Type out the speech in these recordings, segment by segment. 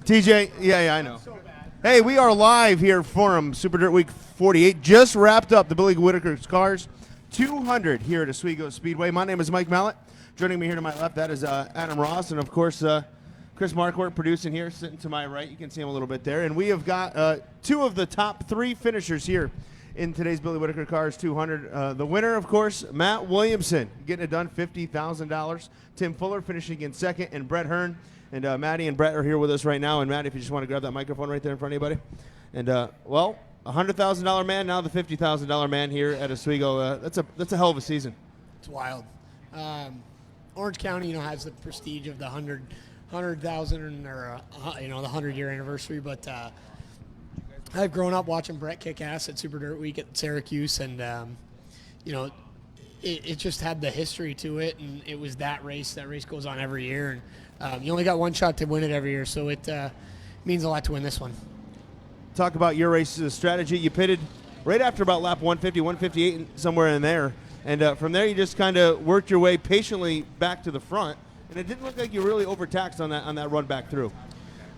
TJ, yeah, I know. Hey, we are live here for Super Dirt Week 48. Just wrapped up the Billy Whittaker Cars 200 here at Oswego Speedway. My name is Mike Mallett. Joining me here to my left, that is Adam Ross, and of course, Chris Marquardt producing here, sitting to my right. You can see him a little bit there. And we have got two of the top three finishers here in today's Billy Whittaker Cars 200. The winner, of course, Mat Williamson, getting it done, $50,000. Tim Fuller finishing in second, and Brett Hearn. And Matty and Brett are here with us right now. And Matty, if you just want to grab that microphone right there in front of you, buddy. And, well, $100,000 man, now the $50,000 man here at Oswego. That's a hell of a season. It's wild. Orange County, has the prestige of the 100,000 or the 100-year anniversary. But I've grown up watching Brett kick ass at Super Dirt Week at Syracuse, and it just had the history to it, and it was that race. That race goes on every year, and you only got one shot to win it every year, so it means a lot to win this one. Talk about your race strategy. You pitted right after about lap 150, 158, somewhere in there. And from there, you just kind of worked your way patiently back to the front. And it didn't look like you really overtaxed on that run back through.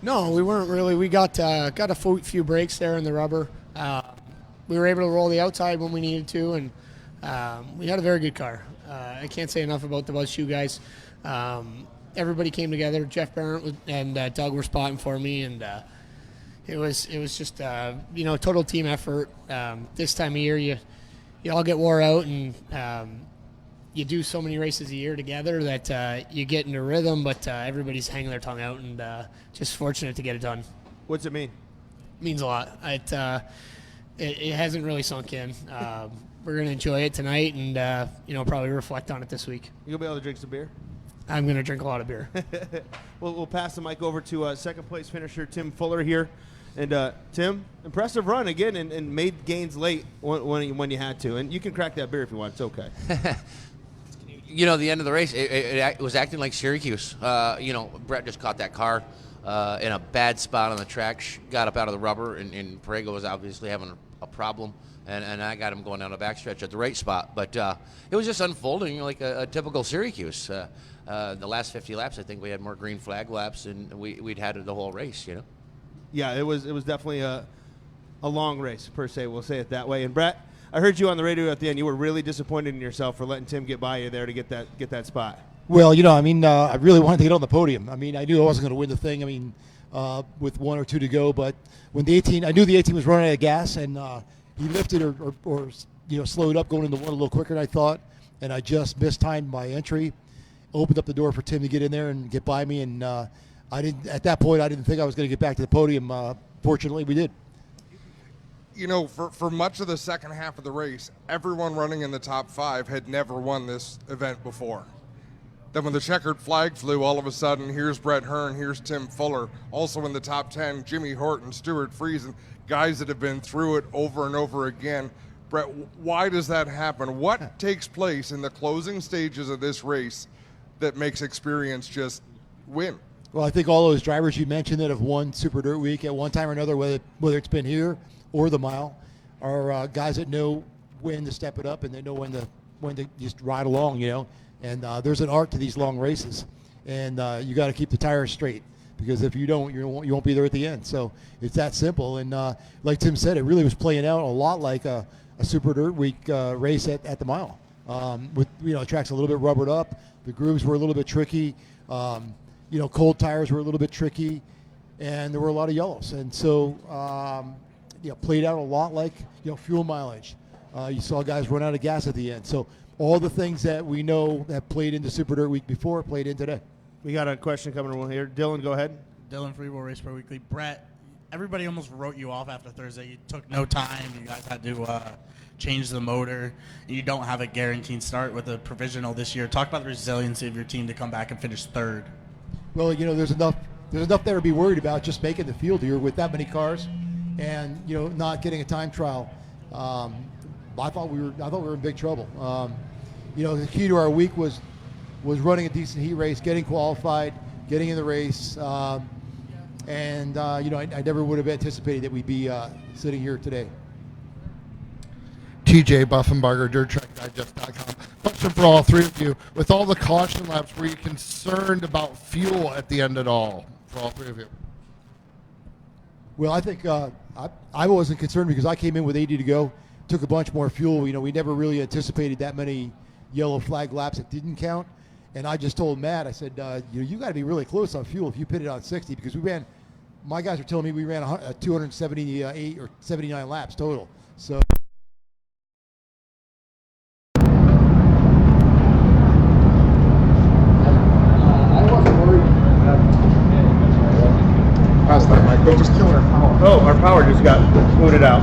No, we weren't really. We got a few breaks there in the rubber. We were able to roll the outside when we needed to, and we had a very good car. I can't say enough about the Buzz Shoe guys. Everybody came together. Jeff Barrett and Doug were spotting for me, and it was just total team effort. This time of year, you all get wore out, and you do so many races a year together that you get into rhythm, but everybody's hanging their tongue out, and just fortunate to get it done. What's it mean? It means a lot. It hasn't really sunk in. We're going to enjoy it tonight and, probably reflect on it this week. You'll be able to drink some beer? I'm going to drink a lot of beer. We'll pass the mic over to second place finisher Tim Fuller here. And Tim, impressive run again, and made gains late when you had to. And you can crack that beer if you want. It's okay. The end of the race, it was acting like Syracuse. Brett just caught that car in a bad spot on the track, got up out of the rubber, and Parego was obviously having a problem. And I got him going down the backstretch at the right spot. But it was just unfolding like a typical Syracuse. The last 50 laps, I think we had more green flag laps than we'd had the whole race, Yeah, it was definitely a long race, per se. We'll say it that way. And, Brett, I heard you on the radio at the end. You were really disappointed in yourself for letting Tim get by you there to get that spot. Well, I really wanted to get on the podium. I knew I wasn't going to win the thing. With one or two to go. But when I knew the 18 was running out of gas, and he lifted or slowed up going into one a little quicker than I thought, and I just mistimed my entry, opened up the door for Tim to get in there and get by me, and at that point I didn't think I was going to get back to the podium. Fortunately, we did. For much of the second half of the race, everyone running in the top five had never won this event before. Then when the checkered flag flew, all of a sudden, here's Brett Hearn, here's Tim Fuller, also in the top 10, Jimmy Horton, Stuart Friesen, guys that have been through it over and over again. Brett, why does that happen? What takes place in the closing stages of this race that makes experience just win? Well, I think all those drivers you mentioned that have won Super Dirt Week at one time or another, whether it's been here or the mile, are guys that know when to step it up and they know when to just ride along, And there's an art to these long races, and you got to keep the tires straight, because if you don't, you won't be there at the end. So it's that simple. And like Tim said, it really was playing out a lot like a Super Dirt Week race at the mile. With the track's a little bit rubbered up, the grooves were a little bit tricky. Cold tires were a little bit tricky, and there were a lot of yellows. And so played out a lot like fuel mileage. You saw guys run out of gas at the end. So all the things that we know that played into Super Dirt Week before played in today. We got a question coming in here. Dylan, go ahead. Dylan, Freewheel Race Pro Weekly. Brett, everybody almost wrote you off after Thursday. You took no time. You guys had to change the motor. You don't have a guaranteed start with a provisional this year. Talk about the resiliency of your team to come back and finish third. Well, there's enough there to be worried about just making the field here with that many cars, and not getting a time trial. I thought we were in big trouble. The key to our week was running a decent heat race, getting qualified, getting in the race, and I never would have anticipated that we'd be sitting here today. TJ Buffenbarger, DirtTrackDigest.com. Question for all three of you. With all the caution laps, were you concerned about fuel at the end at all for all three of you? Well, I think I wasn't concerned because I came in with 80 to go, took a bunch more fuel. You know, we never really anticipated that many yellow flag laps that didn't count. And I just told Matt, I said, you got to be really close on fuel if you pit it on 60 because my guys are telling me we ran 278 or 79 laps total. So. They just killed our power. Oh, our power just got booted out.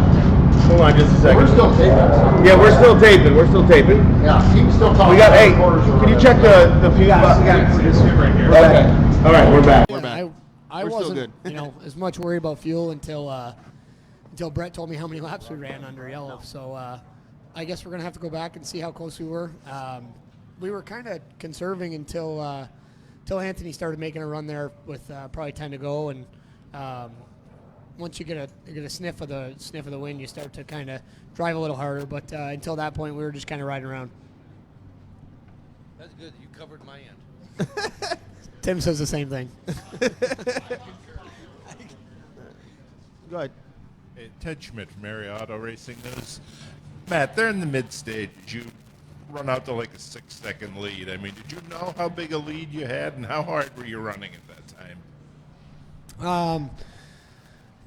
Hold on just a second. We're still taping. Yeah, we're still taping. We're still taping. Yeah, keep still talking. We got, hey, can you check the fuse box? right here. Okay. All right, we're back. Yeah, I We're still wasn't, good. as much worried about fuel until Brett told me how many laps we ran under yellow. So I guess we're gonna have to go back and see how close we were. We were kind of conserving until Anthony started making a run there with probably 10 to go, and once you get a sniff of the wind, you start to kind of drive a little harder. But until that point, we were just kind of riding around. That's good. You covered my end. Tim says the same thing. Go ahead. Hey, Ted Schmidt from Area Auto Racing News. Matt, they're in the mid-stage. You run out to like a 6-second lead. I mean, did you know how big a lead you had, and how hard were you running at that time?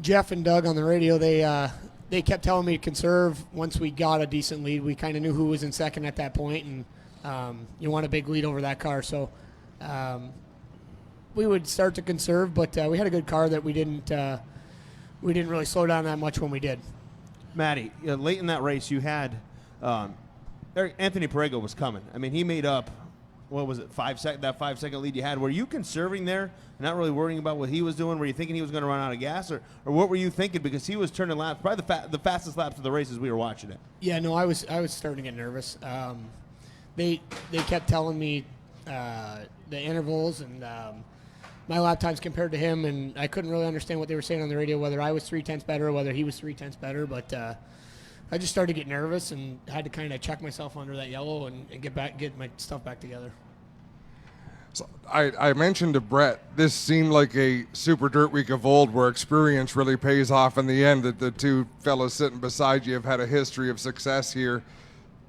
Jeff and Doug on the radio, they kept telling me to conserve. Once we got a decent lead, we kind of knew who was in second at that point, and you want a big lead over that car. So we would start to conserve, but we had a good car that we didn't really slow down that much when we did. Matty, late in that race, you had Anthony Perego was coming. I mean, he made up, what was it, 5-second lead you had. Were you conserving there, not really worrying about what he was doing? Were you thinking he was going to run out of gas, or what were you thinking? Because he was turning laps, probably the fastest laps of the race as we were watching it. Yeah, no, I was starting to get nervous. They kept telling me the intervals and my lap times compared to him, and I couldn't really understand what they were saying on the radio, whether I was 0.3 better or whether he was 0.3 better. But I just started to get nervous and had to kind of check myself under that yellow and get my stuff back together. So I mentioned to Brett, this seemed like a Super Dirt Week of old where experience really pays off in the end, that the two fellas sitting beside you have had a history of success here.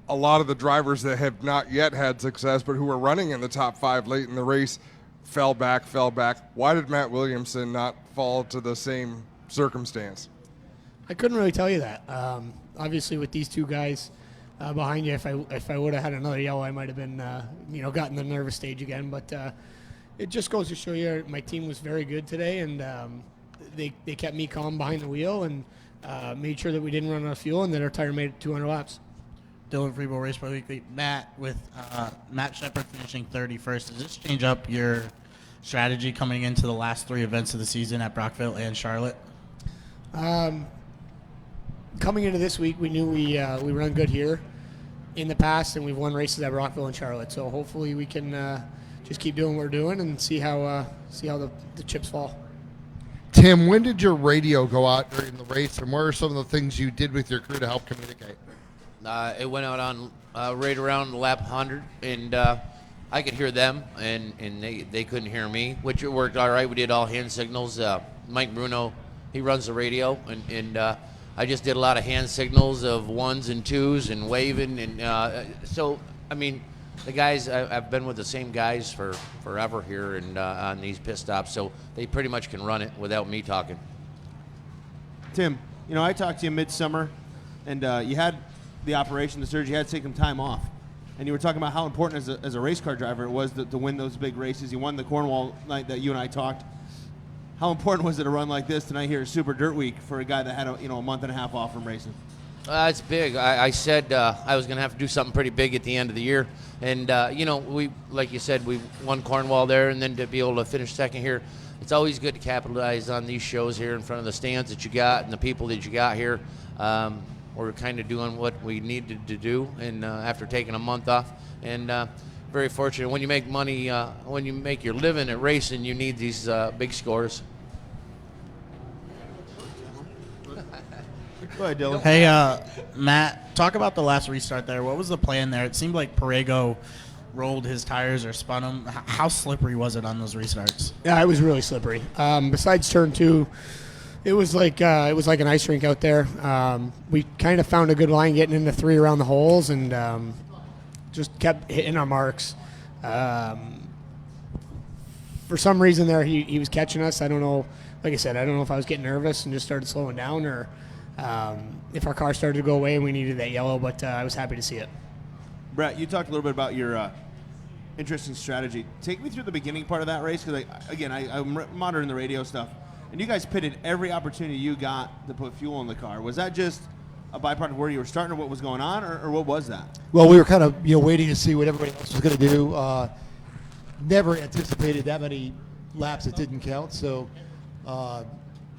A lot of the drivers that have not yet had success but who were running in the top 5 late in the race fell back. Why did Mat Williamson not fall to the same circumstance? I couldn't really tell you that. Obviously, with these two guys behind you, if I would have had another yellow, I might have been, gotten the nervous stage again. But it just goes to show you, my team was very good today, and they kept me calm behind the wheel and made sure that we didn't run out of fuel and that our tire made it 200 laps. Dylan Freebo, Race Pro Weekly. Matt, with Matt Shepard finishing 31st, does this change up your strategy coming into the last 3 events of the season at Brockville and Charlotte? Coming into this week, we knew we run good here in the past, and we've won races at Brockville and Charlotte. So hopefully we can just keep doing what we're doing and see how the chips fall. Tim, when did your radio go out during the race, and what are some of the things you did with your crew to help communicate? It went out on right around lap 100, and I could hear them, and they couldn't hear me, which it worked all right. We did all hand signals. Mike Bruno, he runs the radio, and I just did a lot of hand signals of 1s and 2s and waving, and so I mean, the guys, I've been with the same guys for forever here and on these pit stops, so they pretty much can run it without me talking. Tim, I talked to you midsummer, and you had the operation, the surgery, you had to take some time off. And you were talking about how important as a race car driver it was to win those big races. You won the Cornwall night that you and I talked. How important was it to run like this tonight here at Super Dirt Week for a guy that had a month and a half off from racing? It's big. I said I was going to have to do something pretty big at the end of the year. And, we, like you said, we won Cornwall there, and then to be able to finish second here. It's always good to capitalize on these shows here in front of the stands that you got and the people that you got here. We're kind of doing what we needed to do, and after taking a month off, and very fortunate. When you make money, when you make your living at racing, you need these big scores. Go ahead, Dylan. Hey, Matt, talk about the last restart there. What was the plan there? It seemed like Perego rolled his tires or spun them. How slippery was it on those restarts? Yeah, it was really slippery. Besides turn 2, It was like an ice rink out there. We kind of found a good line getting into 3 around the holes, and just kept hitting our marks. For some reason there, he was catching us. I don't know. Like I said, I don't know if I was getting nervous and just started slowing down, or if our car started to go away and we needed that yellow. But I was happy to see it. Brett, you talked a little bit about your interesting strategy. Take me through the beginning part of that race, because I'm monitoring the radio stuff, and you guys pitted every opportunity you got to put fuel in the car. Was that just a byproduct of where you were starting, or what was going on, or what was that? Well, we were kind of waiting to see what everybody else was going to do. Never anticipated that many laps that didn't count, so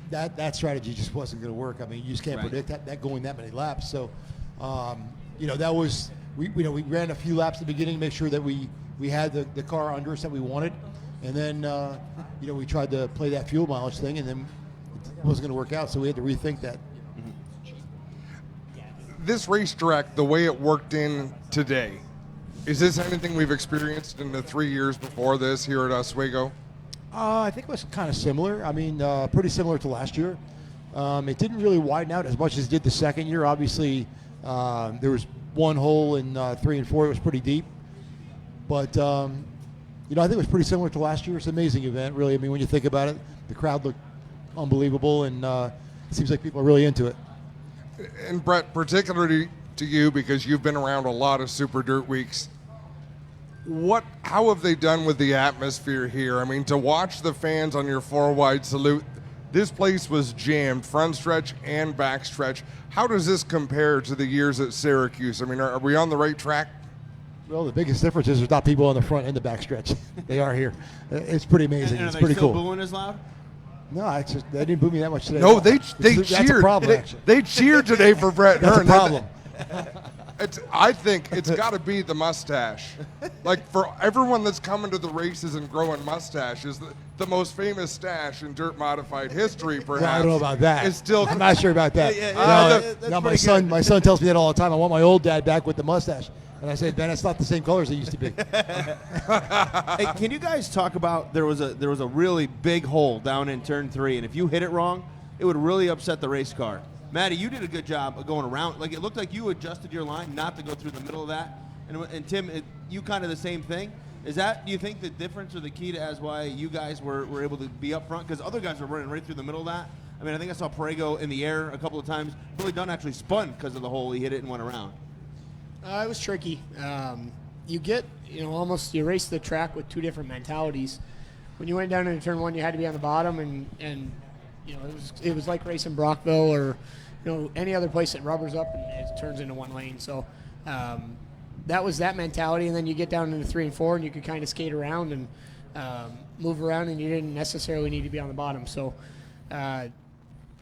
that strategy just wasn't going to work. I mean, you just can't predict that going that many laps. So, that was we ran a few laps at the beginning, make sure that we had the car under us that we wanted, and then we tried to play that fuel mileage thing, and then it wasn't going to work out, so we had to rethink that. This racetrack, the way it worked in today, is this anything we've experienced in the 3 years before this here at Oswego? I think it was kind of similar. I mean, pretty similar to last year. It didn't really widen out as much as it did the second year. Obviously, there was one hole in 3 and 4. It was pretty deep. But, I think it was pretty similar to last year. It's an amazing event, really. I mean, when you think about it, the crowd looked unbelievable, and it seems like people are really into it. And Brett, particularly to you, because you've been around a lot of Super Dirt Weeks, how have they done with the atmosphere here? I mean, to watch the fans on your 4-wide salute, this place was jammed, front stretch and back stretch. How does this compare to the years at Syracuse? I mean, are we on the right track? Well, the biggest difference is there's not people on the front and the back stretch. They are here. It's pretty amazing. And it's pretty cool. Are they still booing as loud? No, they didn't boo me that much today. No, they That's cheered. a problem, actually. They cheered today for Brett That's Hearn. a problem. I think it's got to be the mustache. Like, for everyone that's coming to the races and growing mustaches, the most famous stash in dirt modified history, perhaps. Yeah, I don't know about that. Is still. I'm not sure about that. No, my son tells me that all the time. I want my old dad back with the mustache. And I said, Ben, it's not the same colors they used to be. Hey, can you guys talk about there was a really big hole down in turn 3, and if you hit it wrong, it would really upset the race car. Matty, you did a good job of going around. Like, it looked like you adjusted your line not to go through the middle of that. And Tim, you kind of the same thing. Do you think the difference or the key to as why you guys were able to be up front? Because other guys were running right through the middle of that. I mean, I think I saw Prego in the air a couple of times. Billy Dunn actually spun because of the hole. He hit it and went around. It was tricky. You race the track with 2 different mentalities. When you went down into turn 1, you had to be on the bottom, and it was like racing Brockville or any other place that rubbers up and it turns into 1 lane. So that was that mentality, and then you get down into 3 and 4, and you could kind of skate around and move around, and you didn't necessarily need to be on the bottom. So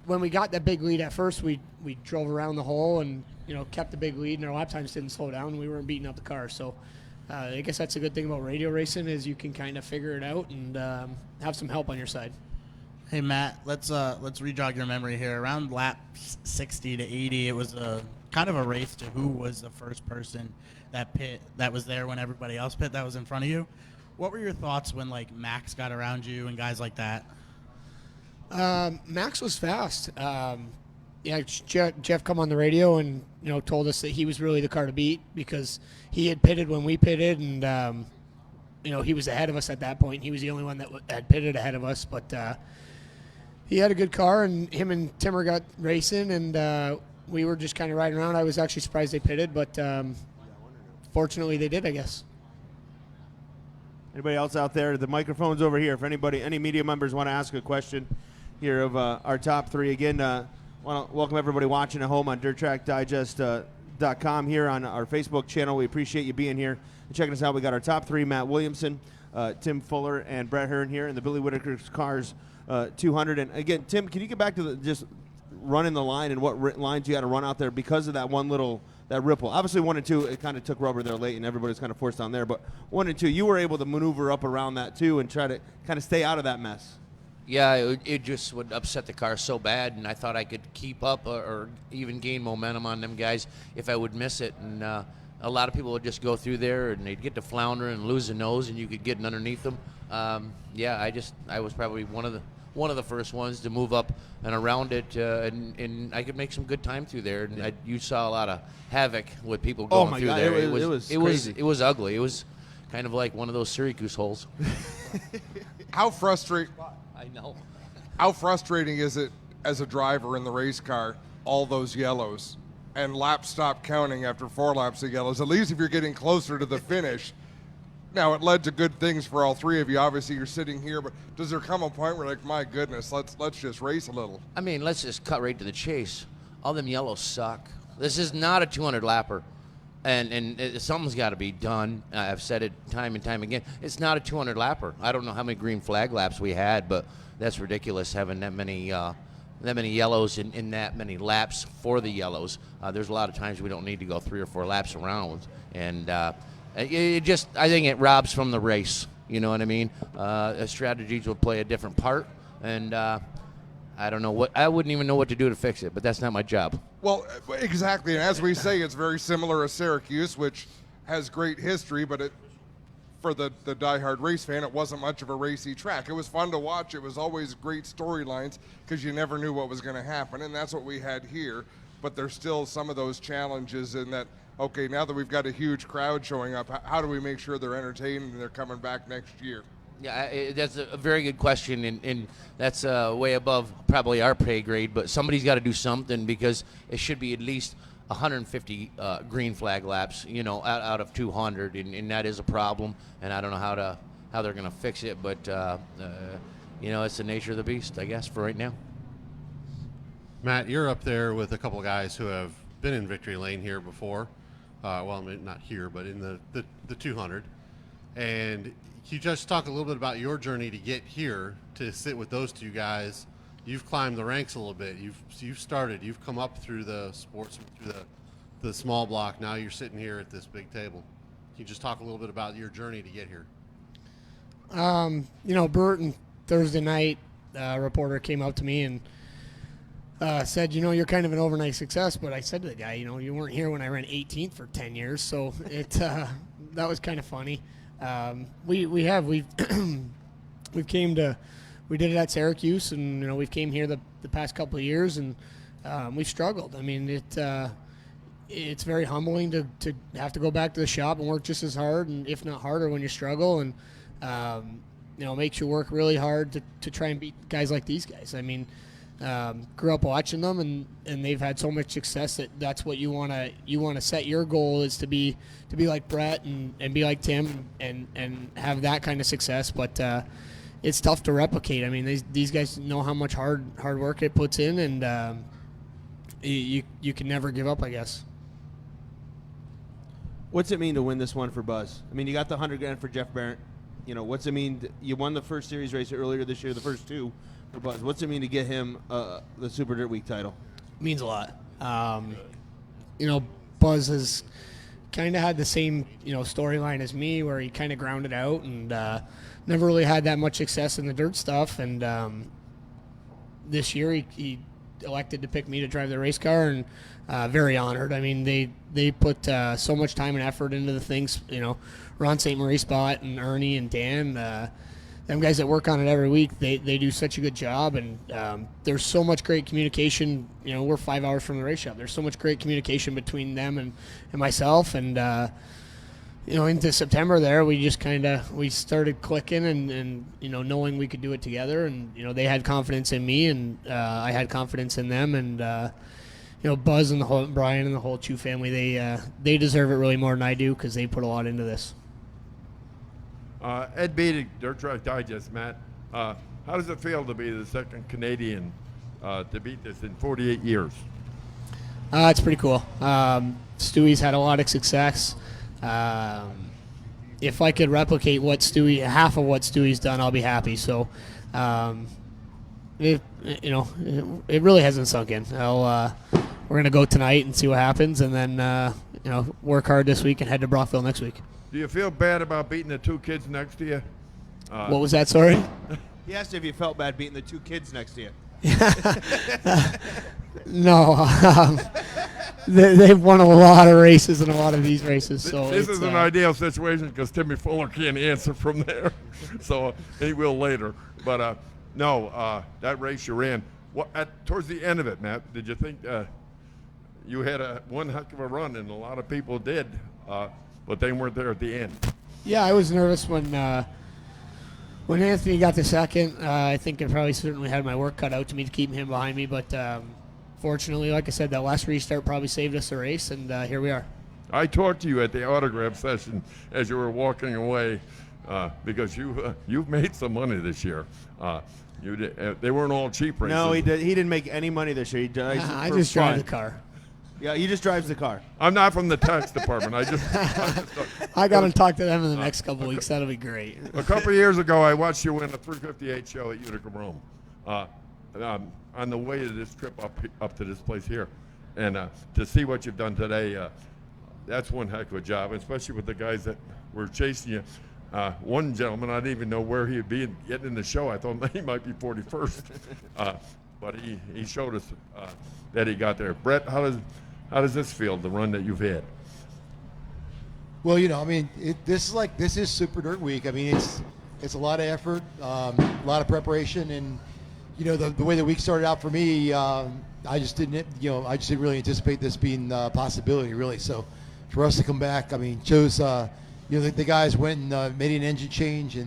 when we got that big lead at first, we drove around the hole and kept the big lead, and our lap times didn't slow down. We weren't beating up the car. So I guess that's a good thing about radio racing is you can kind of figure it out and have some help on your side. Hey Matt, let's re-jog your memory here. Around lap 60 to 80, it was a kind of a race to who was the first person that was there when everybody else pit that was in front of you. What were your thoughts when Max got around you and guys like that? Max was fast. Jeff come on the radio and told us that he was really the car to beat because he had pitted when we pitted, and he was ahead of us at that point. He was the only one that had pitted ahead of us, but he had a good car, and him and Timmer got racing, and we were just kind of riding around. I was actually surprised they pitted, but fortunately they did, I guess. Anybody else out there? The microphone's over here. If any media members want to ask a question here of our top 3. Again, want to welcome everybody watching at home on DirtTrackDigest.com here on our Facebook channel. We appreciate you being here and checking us out. We got our top 3, Mat Williamson, Tim Fuller, and Brett Hearn here in the Billy Whittaker Cars 200. And again, Tim, can you get back to just running the line and what lines you had to run out there because of that that ripple? Obviously 1 and 2, it kind of took rubber there late and everybody's kind of forced down there. But 1 and 2, you were able to maneuver up around that too and try to kind of stay out of that mess. Yeah, it just would upset the car so bad, and I thought I could keep up or even gain momentum on them guys if I would miss it. And a lot of people would just go through there, and they'd get to floundering and lose the nose, and you could get underneath them. I was probably one of one of the first ones to move up and around it, and I could make some good time through there. And you saw a lot of havoc with people going my through God, there. it was ugly. It was kind of like one of those Syracuse holes. How frustrating I know. How frustrating is it as a driver in the race car, all those yellows, and laps stop counting after 4 laps of yellows, at least if you're getting closer to the finish. Now, it led to good things for all 3 of you. Obviously, you're sitting here, but does there come a point where, like, my goodness, let's just race a little? I mean, let's just cut right to the chase. All them yellows suck. This is not a 200 lapper. And something's got to be done. I've said it time and time again. It's not a 200 lapper. I don't know how many green flag laps we had, but that's ridiculous having that many yellows in that many laps for the yellows. There's a lot of times we don't need to go 3 or 4 laps around, and I think it robs from the race. You know what I mean? Strategies will play a different part, and I wouldn't even know what to do to fix it, but that's not my job. Well, exactly, and as we say, it's very similar to Syracuse, which has great history, but for the diehard race fan, it wasn't much of a racy track. It was fun to watch. It was always great storylines because you never knew what was going to happen, and that's what we had here. But there's still some of those challenges in that, okay, now that we've got a huge crowd showing up, how do we make sure they're entertained and they're coming back next year? Yeah, that's a very good question, and that's way above probably our pay grade, but somebody's got to do something because it should be at least 150 green flag laps, out of 200, and that is a problem, and I don't know how they're going to fix it, but, it's the nature of the beast, I guess, for right now. Matt, you're up there with a couple of guys who have been in victory lane here before. Well, I mean, not here, but in the 200. And can you just talk a little bit about your journey to get here to sit with those 2 guys? You've climbed the ranks a little bit. You've come up through the sports, through the small block. Now you're sitting here at this big table. Can you just talk a little bit about your journey to get here? Burton Thursday night, reporter came up to me and said, you're kind of an overnight success. But I said to the guy, you weren't here when I ran 18th for 10 years. So that was kind of funny. We've we did it at Syracuse, and we've came here the past couple of years, and we've struggled. I mean, it's very humbling to have to go back to the shop and work just as hard, and if not harder, when you struggle, and makes you work really hard to try and beat guys like these guys. I mean, grew up watching them, and they've had so much success that's what you want to set your goal is to be like Brett and be like Tim and have that kind of success, but it's tough to replicate. I mean, these guys know how much hard work it puts in, and you can never give up, I guess. What's it mean to win this one for Buzz? I mean, you got the $100,000 for Jeff Barrett. What's it mean? You won the first series race earlier this year, the first 2 for Buzz. What's it mean to get him the Super Dirt Week title? It means a lot. Buzz has kind of had the same storyline as me, where he kind of grounded out and never really had that much success in the dirt stuff. And this year he elected to pick me to drive the race car, and very honored. I mean, they put so much time and effort into the things. Ron St. Marie Spot and Ernie and Dan, them guys that work on it every week, they do such a good job, and there's so much great communication. We're 5 hours from the race shop. There's so much great communication between them and myself, and into September there, we just we started clicking and knowing we could do it together, and they had confidence in me, and I had confidence in them, and Buzz and Brian and the whole Chu family, they deserve it really more than I do because they put a lot into this. Ed Beatty, Dirt Track Digest, Matt. How does it feel to be the second Canadian to beat this in 48 years? It's pretty cool. Stewie's had a lot of success. If I could replicate half of what Stewie's done, I'll be happy. So, it really hasn't sunk in. We're gonna go tonight and see what happens, and then work hard this week and head to Brockville next week. Do you feel bad about beating the 2 kids next to you? What was that, sorry? He asked if you felt bad beating the 2 kids next to you. No. They've won a lot of races in a lot of these races. So this is an ideal situation because Timmy Fuller can't answer from there, so he will later. But No, that race you ran. Towards the end of it, Matt, did you think you had one heck of a run, and a lot of people did, but they weren't there at the end? Yeah, I was nervous when Anthony got the second. I think I probably certainly had my work cut out to me to keep him behind me, but fortunately, like I said, that last restart probably saved us the race, and here we are. I talked to you at the autograph session as you were walking away because you've made some money this year. They weren't all cheap races. No, he didn't make any money this year. I just drive the car. Yeah, he just drives the car. I'm not from the tax department. I got to talk to them in the next couple weeks. That'll be great. A couple of years ago, I watched you win a 358 show at Utica, Rome, on the way to this trip up to this place here, and to see what you've done today, that's one heck of a job, especially with the guys that were chasing you. One gentleman, I didn't even know where he'd be getting in the show. I thought he might be 41st, but he showed us that he got there. Brett, how does this feel, the run that you've had? Well, I mean, this is Super Dirt Week. I mean, it's a lot of effort, a lot of preparation, and the way the week started out for me, I just didn't really anticipate this being a possibility, really. So for us to come back, I mean, shows the guys went and made an engine change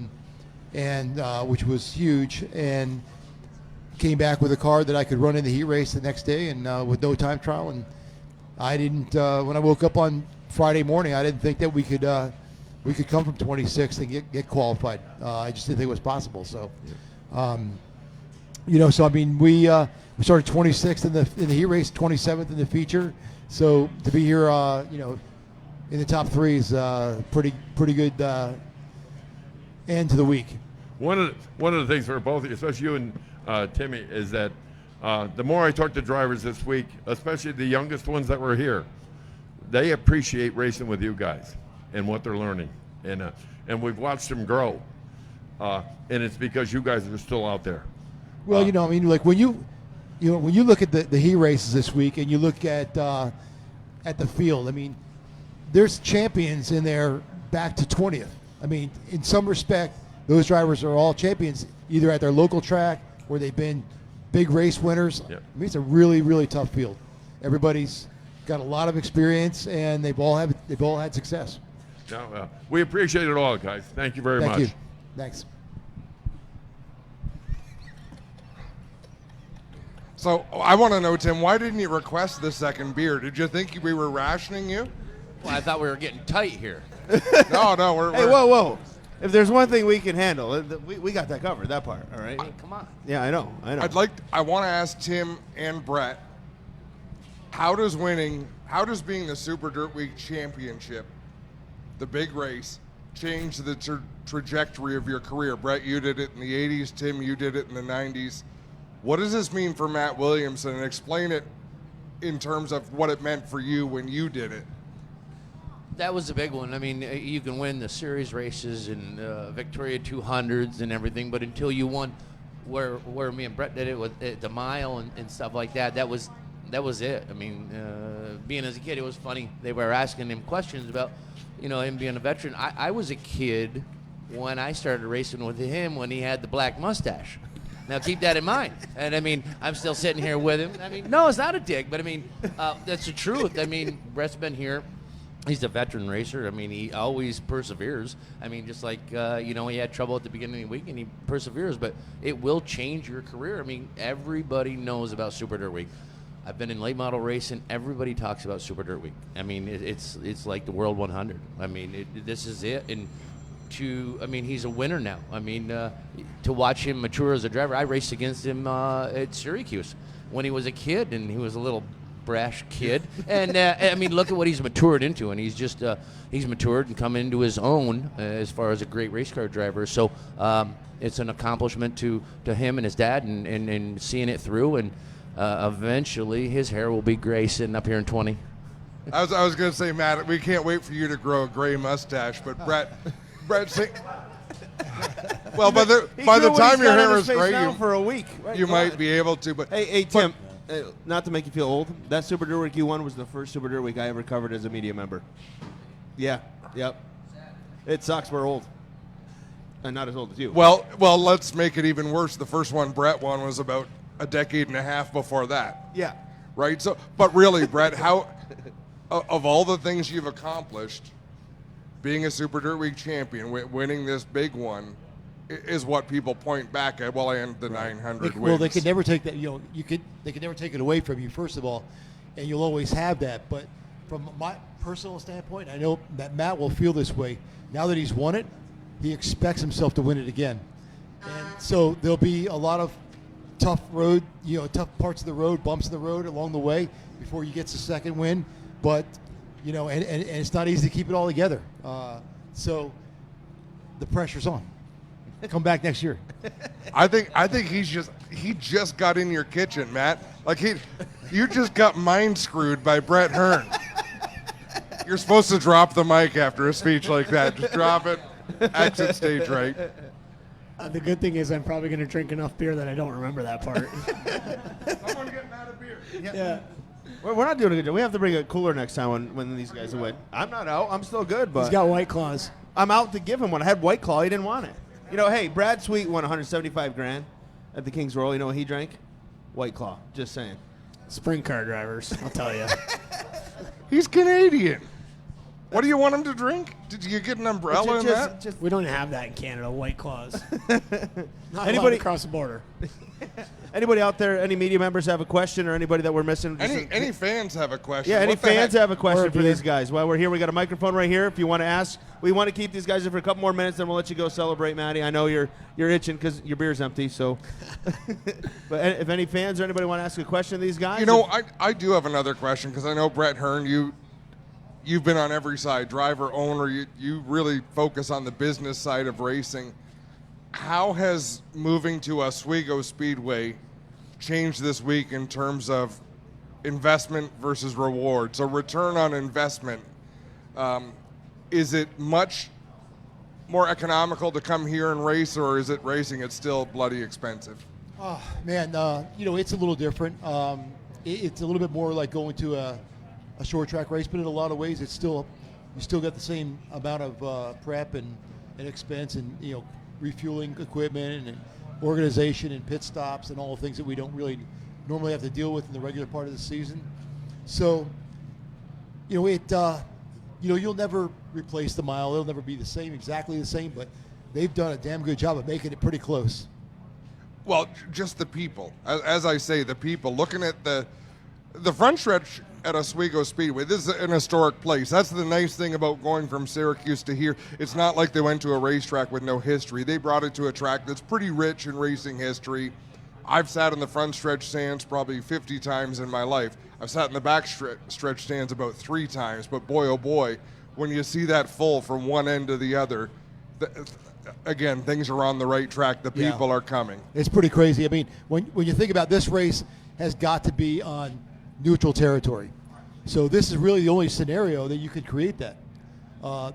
and which was huge, and came back with a car that I could run in the heat race the next day and with no time trial. And I didn't when I woke up on Friday morning, I didn't think that we could come from 26th and get qualified. I just didn't think it was possible. So so I mean, we started 26th in the heat race, 27th in the feature. So to be here in the top three is pretty good end to the week. One of the things for both of you, especially you and Timmy, is that the more I talk to drivers this week, especially the youngest ones that were here, they appreciate racing with you guys and what they're learning, and we've watched them grow, and it's because you guys are still out there. Well, I mean, like when you look at the heat races this week and you look at the field, I mean, there's champions in there back to 20th. I mean, in some respect, those drivers are all champions, either at their local track or they've been big race winners. Yep. I mean, it's a really, really tough field. Everybody's got a lot of experience, and they've all had success. Now, we appreciate it all, guys. Thank you very much. Thank you. Thanks. So I want to know, Tim, why didn't you request the second beer? Did you think we were rationing you? Well, I thought we were getting tight here. No, we're. Hey, whoa. If there's one thing we can handle, we got that covered, that part, all right? Hey, come on. Yeah, I know. I want to ask Tim and Brett, how does being the Super Dirt Week Championship, the big race, change the trajectory of your career? Brett, you did it in the 80s. Tim, you did it in the 90s. What does this mean for Mat Williamson? And explain it in terms of what it meant for you when you did it. That was a big one. I mean, you can win the series races and Victoria 200s and everything, but until you won where me and Brett did it with the mile and stuff like that, that was it. I mean, being as a kid, it was funny. They were asking him questions about, him being a veteran. I was a kid when I started racing with him when he had the black mustache. Now keep that in mind. And I mean, I'm still sitting here with him. I mean, no, it's not a dig, but I mean, that's the truth. I mean, Brett's been here. He's a veteran racer. I mean, he always perseveres. I mean, just like, he had trouble at the beginning of the week and he perseveres, but it will change your career. I mean, everybody knows about Super Dirt Week. I've been in late model racing. Everybody talks about Super Dirt Week. I mean, it's like the World 100. I mean, this is it. And he's a winner now. I mean, to watch him mature as a driver, I raced against him at Syracuse when he was a kid, and he was a little brash kid. And I mean, look at what he's matured into, and he's matured and come into his own as far as a great race car driver. So it's an accomplishment to him and his dad, and seeing it through, and eventually his hair will be gray sitting up here in 20. I was going to say, Matt, we can't wait for you to grow a gray mustache, but Brett, well, by the time your hair is gray, for a week, right? You might be able to. But hey, Tim, not to make you feel old, that Super Dirt Week you won was the first Super Dirt Week I ever covered as a media member. Yeah, yep. It sucks. We're old. not as old as you. Well, let's make it even worse. The first one Brett won was about a decade and a half before that. Yeah. Right? So, but really, Brett, how, of all the things you've accomplished, being a Super Dirt Week champion, winning this big one, is what people point back at. Well, and the 900 wins. Well, they could never take that. They could never take it away from you. First of all, and you'll always have that. But from my personal standpoint, I know that Matt will feel this way. Now that he's won it, he expects himself to win it again. And so there'll be a lot of tough parts of the road, bumps in the road along the way before he gets the second win. But and it's not easy to keep it all together. So the pressure's on. Come back next year. I think he just got in your kitchen, Matt. Like you just got mind screwed by Brett Hearn. You're supposed to drop the mic after a speech like that. Just drop it. Exit stage right. The good thing is I'm probably going to drink enough beer that I don't remember that part. Someone getting out of beer. Yeah. We're not doing a good job. We have to bring a cooler next time when these guys win. I'm not out. I'm still good, but He's got White Claws. I'm out to give him one. I had White Claw. He didn't want it. Hey, Brad Sweet won $175,000 at the King's Royal. You know what he drank? White Claw. Just saying. Sprint car drivers, I'll tell you. He's Canadian. What do you want him to drink? Did you get an umbrella in that? We don't have that in Canada, White Claws. Not Anybody allowed across the border. Anybody out there, any media members have a question, or anybody that we're missing? Any fans have a question? Yeah, any What the fans heck? have a question for these guys? While we're here, we got a microphone right here. If you want to ask, we want to keep these guys in for a couple more minutes, then we'll let you go celebrate, Matty. I know you're itching because your beer's empty. So, but if any fans or anybody want to ask a question to these guys, I do have another question because I know Brett Hearn, you've been on every side, driver, owner. You really focus on the business side of racing. How has moving to Oswego Speedway changed this week in terms of investment versus reward? So return on investment, is it much more economical to come here and race, or is it racing? It's still bloody expensive. Oh, man, it's a little different. It's a little bit more like going to a short track race, but in a lot of ways, you still got the same amount of prep and expense and refueling equipment and organization and pit stops and all the things that we don't really normally have to deal with in the regular part of the season. So, you'll never replace the mile. It'll never be exactly the same, but they've done a damn good job of making it pretty close. Well, just the people. As I say, the people. Looking at the front stretch at Oswego Speedway, this is an historic place. That's the nice thing about going from Syracuse to here. It's not like they went to a racetrack with no history. They brought it to a track that's pretty rich in racing history. I've sat in the front stretch stands probably 50 times in my life. I've sat in the back stretch stands about 3 times, but boy, oh boy, when you see that full from one end to the other, again, things are on the right track. The people are coming. It's pretty crazy. I mean, when you think about this race has got to be on neutral territory. So this is really the only scenario that you could create that.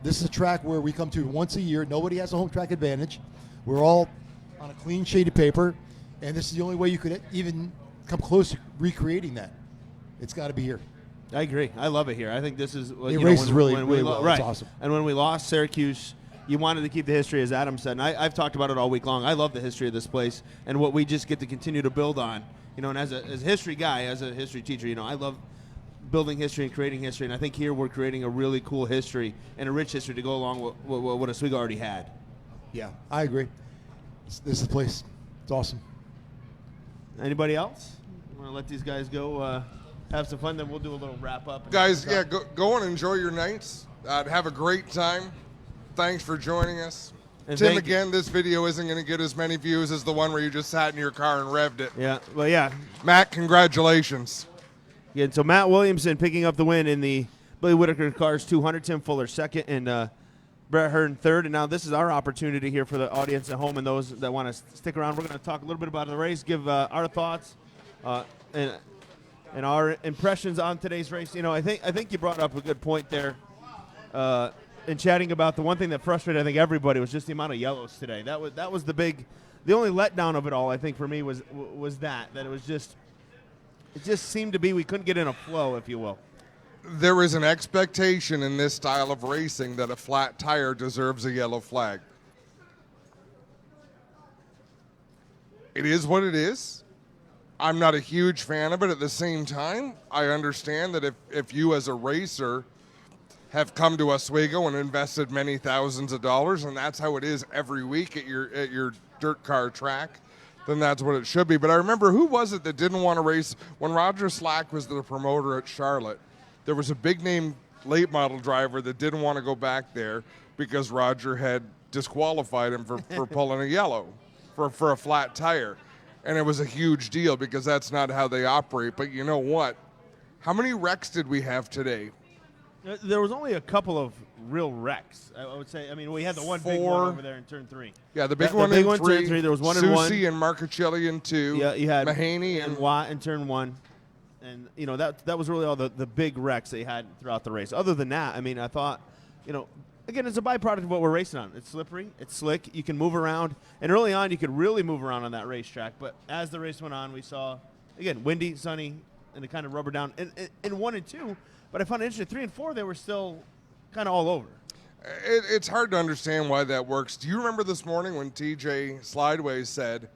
This is a track where we come to once a year. Nobody has a home track advantage. We're all on a clean sheet of paper, and this is the only way you could even come close to recreating that. It's got to be here. I agree. I love it here. I think this is It races really well. Right. It's awesome. And when we lost Syracuse, you wanted to keep the history, as Adam said. And I've talked about it all week long. I love the history of this place and what we just get to continue to build on. And as a history guy, as a history teacher, I love building history and creating history. And I think here we're creating a really cool history and a rich history to go along with what Oswego already had. Yeah, I agree. This is the place. It's awesome. Anybody else? Want to let these guys go have some fun? Then we'll do a little wrap up. Guys, go and enjoy your nights. Have a great time. Thanks for joining us. And Tim, again, this video isn't going to get as many views as the one where you just sat in your car and revved it. Yeah, well, yeah. Matt, congratulations. Yeah, so Mat Williamson picking up the win in the Billy Whittaker Cars 200, Tim Fuller second, and Brett Hearn third. And now this is our opportunity here for the audience at home and those that want to stick around. We're going to talk a little bit about the race, give our thoughts and our impressions on today's race. I think you brought up a good point there. In chatting about the one thing that frustrated, I think, everybody was just the amount of yellows today. That was the only letdown of it all, I think, for me was that it just seemed to be we couldn't get in a flow, if you will. There is an expectation in this style of racing that a flat tire deserves a yellow flag. it is what it is. I'm not a huge fan of it. At the same time, I understand that if you as a racer have come to Oswego and invested many thousands of dollars, and that's how it is every week at your dirt car track, then that's what it should be. But I remember, who was it that didn't want to race when Roger Slack was the promoter at Charlotte? There was a big name late model driver that didn't want to go back there because Roger had disqualified him for pulling a yellow for a flat tire. And it was a huge deal because that's not how they operate. But you know what? How many wrecks did we have today? There was only a couple of real wrecks, I would say. I mean, we had the one big one over there in turn 3. Yeah, the big one in turn 3. 3. There was one Susie in 1. and Marcuccelli in 2. Yeah, you had Mahaney and Watt in turn 1. And, you know, that was really all the big wrecks they had throughout the race. Other than that, I mean, I thought, you know, again, it's a byproduct of what we're racing on. It's slippery. It's slick. You can move around. And early on, you could really move around on that racetrack. But as the race went on, we saw, again, windy, sunny, and it kind of rubber down in 1 and 2. But I found it interesting. 3 and 4, they were still kind of all over. It's hard to understand why that works. Do you remember this morning when TJ Slideways said,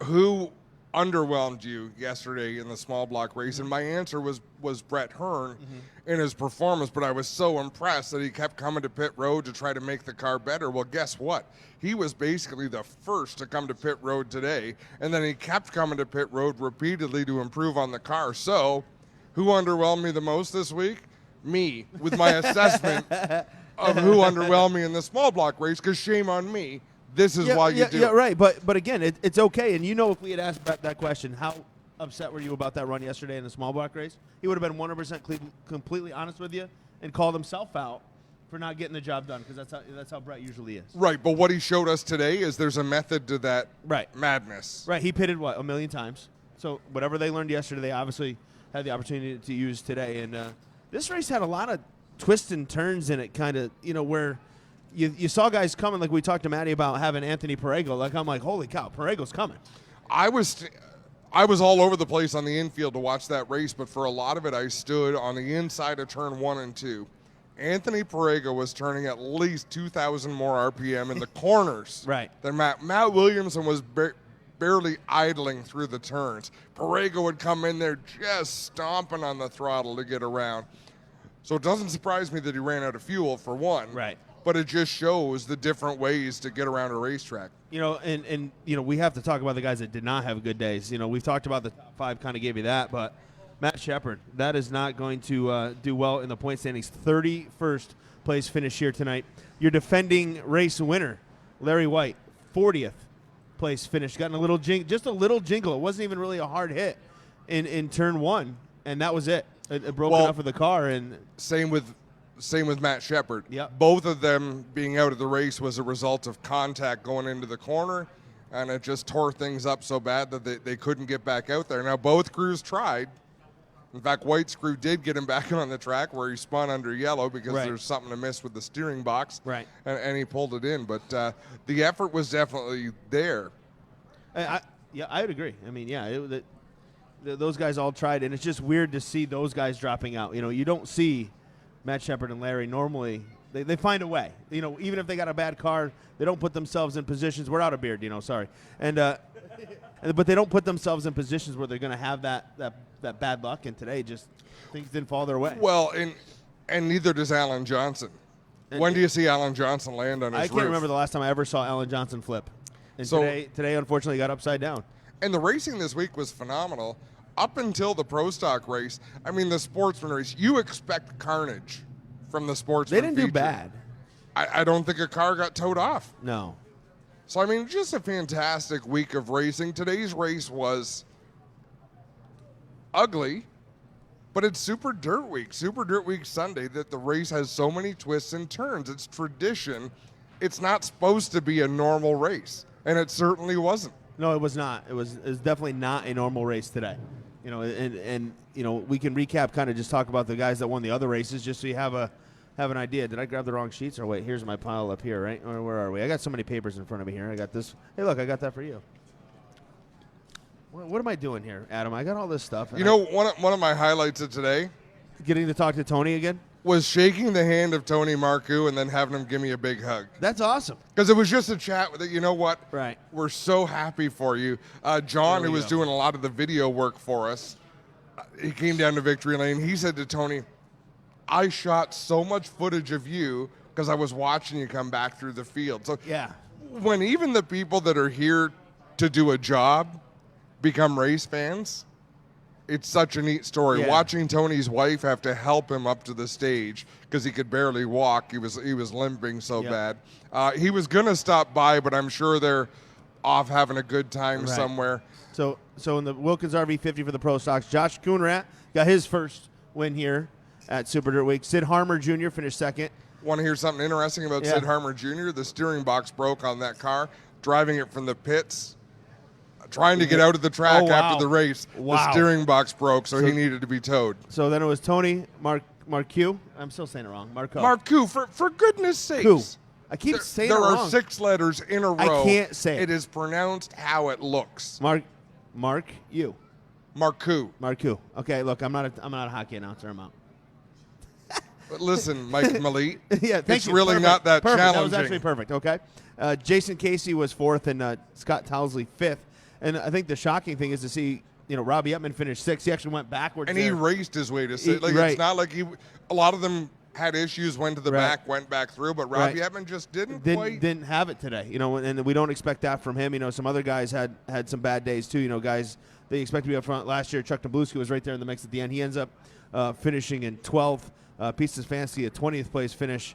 who underwhelmed you yesterday in the small block race? And my answer was Brett Hearn in his performance, but I was so impressed that he kept coming to pit road to try to make the car better. Well, guess what? He was basically the first to come to pit road today, and then he kept coming to pit road repeatedly to improve on the car. So who underwhelmed me the most this week? Me, with my assessment of who underwhelmed me in the small block race, because shame on me. This is why you do it. Yeah, right. But again, it's okay. And you know, if we had asked Brett that question, how upset were you about that run yesterday in the small block race? He would have been 100% completely honest with you and called himself out for not getting the job done, because that's how Brett usually is. Right, but what he showed us today is there's a method to that madness. Right, he pitted, a million times. So whatever they learned yesterday, they obviously had the opportunity to use today. And this race had a lot of twists and turns in it, kind of, you know, where you saw guys coming, like we talked to Matty about having Anthony Perego. Like, I'm like, holy cow, Perego's coming. I was all over the place on the infield to watch that race, but for a lot of it, I stood on the inside of turn 1 and 2. Anthony Perego was turning at least 2,000 more RPM in the corners than Mat Williamson was barely idling through the turns. Perego would come in there just stomping on the throttle to get around. So it doesn't surprise me that he ran out of fuel, for one. Right. But it just shows the different ways to get around a racetrack. You know, and you know, we have to talk about the guys that did not have good days. You know, we've talked about the top 5, kind of gave you that, but Matt Shepard, that is not going to do well in the point standings. 31st place finish here tonight. Your defending race winner, Larry White, 40th place finish. Gotten a little just a little jingle. It wasn't even really a hard hit in turn 1, and that was it. It broke enough of the car. And same with Matt Shepard. Yep. Both of them being out of the race was a result of contact going into the corner, and it just tore things up so bad that they couldn't get back out there. Now, both crews tried. In fact, White's crew did get him back on the track where he spun under yellow because there's something amiss with the steering box, and he pulled it in. But the effort was definitely there. I would agree. I mean, those guys all tried, and it's just weird to see those guys dropping out. You know, you don't see Matt Shepard and Larry normally. They find a way. You know, even if they got a bad car, they don't put themselves in positions. We're out of beard, sorry. And but they don't put themselves in positions where they're going to have that bad luck. And today, just things didn't fall their way. Well, and neither does Alan Johnson. When do you see Alan Johnson land on his roof? I can't remember the last time I ever saw Alan Johnson flip. And today, unfortunately, got upside down. And the racing this week was phenomenal. Up until the Pro Stock race, I mean, the Sportsman race, you expect carnage from the Sportsman. They didn't feature. do bad. I don't think a car got towed off. No. So, I mean, just a fantastic week of racing. Today's race was ugly, but it's Super Dirt Week Sunday, that the race has so many twists and turns. It's tradition. It's not supposed to be a normal race, and it certainly wasn't. No, it was not. It was definitely not a normal race today. You know, and you know, we can recap, kind of just talk about the guys that won the other races, just so you have an idea. Did I grab the wrong sheets? Or wait, here's my pile up here, right? Or where are we? I got so many papers in front of me here. I got this. Hey, look, I got that for you. What am I doing here, Adam? I got all this stuff. You know, one of my highlights of today? Getting to talk to Tony again? was shaking the hand of Tony Marcoux and then having him give me a big hug. That's awesome. Because it was just a chat with it. You know what? Right. We're so happy for you. John, who was doing a lot of the video work for us, he came down to Victory Lane. He said to Tony, I shot so much footage of you because I was watching you come back through the field. So Yeah. when even the people that are here to do a job become race fans, it's such a neat story. Yeah. Watching Tony's wife have to help him up to the stage because he could barely walk. He was limping so bad. He was going to stop by, but I'm sure they're off having a good time somewhere. So in the Wilkins RV50 for the Pro Stocks, Josh Coonrat got his first win here at Super Dirt Week. Sid Harmer Jr. finished second. Want to hear something interesting about Sid Harmer Jr.? The steering box broke on that car. Driving it from the pits, trying to get out of the track after the race, the steering box broke, so he needed to be towed. So then it was Tony Marcoux. I'm still saying it wrong. Marcoux, for goodness sakes. Coux. I keep saying it wrong. There are 6 letters in a row. I can't say it. It is pronounced how it looks. Marcoux. Marcoux. Okay, look, I'm not a hockey announcer. I'm out. But listen, Mike Mallett, yeah, it's really perfect. not that perfect. challenging. That was actually perfect. Okay, Jason Casey was 4th and Scott Towsley 5th. And I think the shocking thing is to see, Robbie Ettman finished 6th. He actually went backwards. And he raced his way to 6th. It's not like a lot of them had issues, went to the back, went back through, but Robbie Ettman just didn't have it today. And we don't expect that from him. Some other guys had some bad days too. Guys they expect to be up front. Last year, Chuck Nabluski was right there in the mix at the end. He ends up finishing in 12th. Pieces Fancy, a 20th place finish.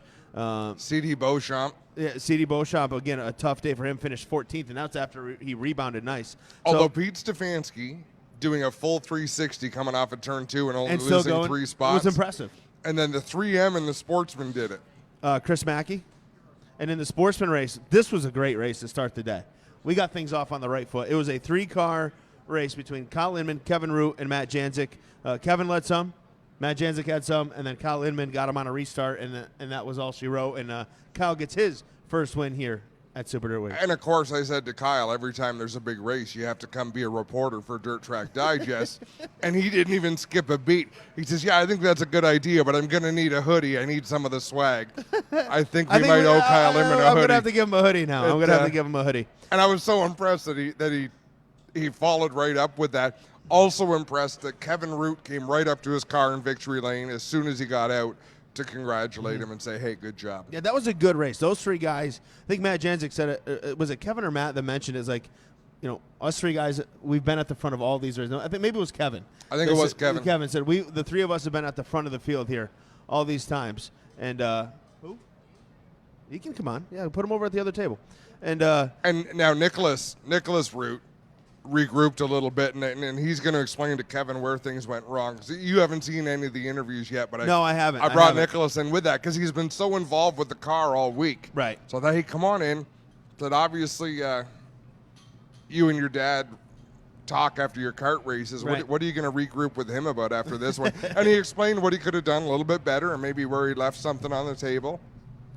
C.D. Beauchamp. Yeah, C.D. Beauchamp, again, a tough day for him, finished 14th, and that's after he rebounded nice. Although Pete Stefanski doing a full 360 coming off of turn 2 and only losing 3 spots. It was impressive. And then the 3M and the Sportsman did it. Chris Mackey. And in the Sportsman race, this was a great race to start the day. We got things off on the right foot. It was a 3-car race between Kyle Inman, Kevin Root, and Matt Janzik. Kevin led some. Matt Janzik had some, and then Kyle Inman got him on a restart, and that was all she wrote. And Kyle gets his first win here at Super Dirt Week. And, of course, I said to Kyle, every time there's a big race, you have to come be a reporter for Dirt Track Digest. And he didn't even skip a beat. He says, I think that's a good idea, but I'm going to need a hoodie. I need some of the swag. I think we might owe Kyle Inman a hoodie. I'm going to have to give him a hoodie now. I'm going to have to give him a hoodie. And I was so impressed that he followed right up with that. Also impressed that Kevin Root came right up to his car in Victory Lane as soon as he got out to congratulate him and say, hey, good job. Yeah, that was a good race. Those 3 guys, I think Matt Janzik said it. Was it Kevin or Matt that mentioned it? It's like, us 3 guys, we've been at the front of all these races. I think maybe it was Kevin. I think it was Kevin. Kevin said, the 3 of us have been at the front of the field here all these times. And who? He can come on. Yeah, put him over at the other table. And now Nicholas Root regrouped a little bit, and he's going to explain to Kevin where things went wrong. So you haven't seen any of the interviews yet, but I haven't. I brought Nicholas in with that because he's been so involved with the car all week. Right. So I thought, hey, come on in. That obviously you and your dad talk after your kart races. Right. What are you going to regroup with him about after this one? And he explained what he could have done a little bit better and maybe where he left something on the table.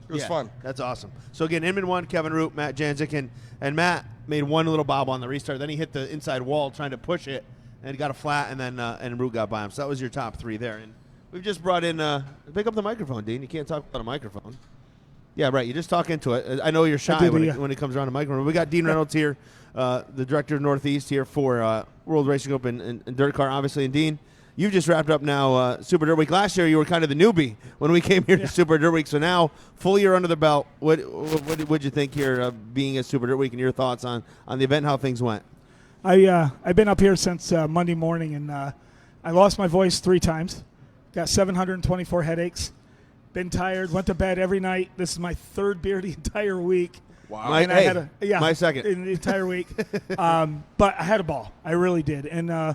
It was fun. That's awesome. So, again, Inman won, Kevin Root, Matt Janzik, and Matt made one little bob on the restart. Then he hit the inside wall trying to push it, and he got a flat, and then and Root got by him. So that was your top 3 there. And we've just brought in pick up the microphone, Dean. You can't talk about a microphone. Yeah, right. You just talk into it. I know you're shy when it comes around the microphone. We got Dean Reynolds here, the director of Northeast here for World Racing Group and Dirt Car, obviously. And, Dean, you've just wrapped up now Super Dirt Week. Last year you were kind of the newbie when we came here to Super Dirt Week. So now, full year under the belt, what did you think here being at Super Dirt Week and your thoughts on the event and how things went? I've been up here since Monday morning, and I lost my voice 3 times. Got 724 headaches. Been tired. Went to bed every night. This is my 3rd beer the entire week. Wow. My second. In the entire week. But I had a ball. I really did. And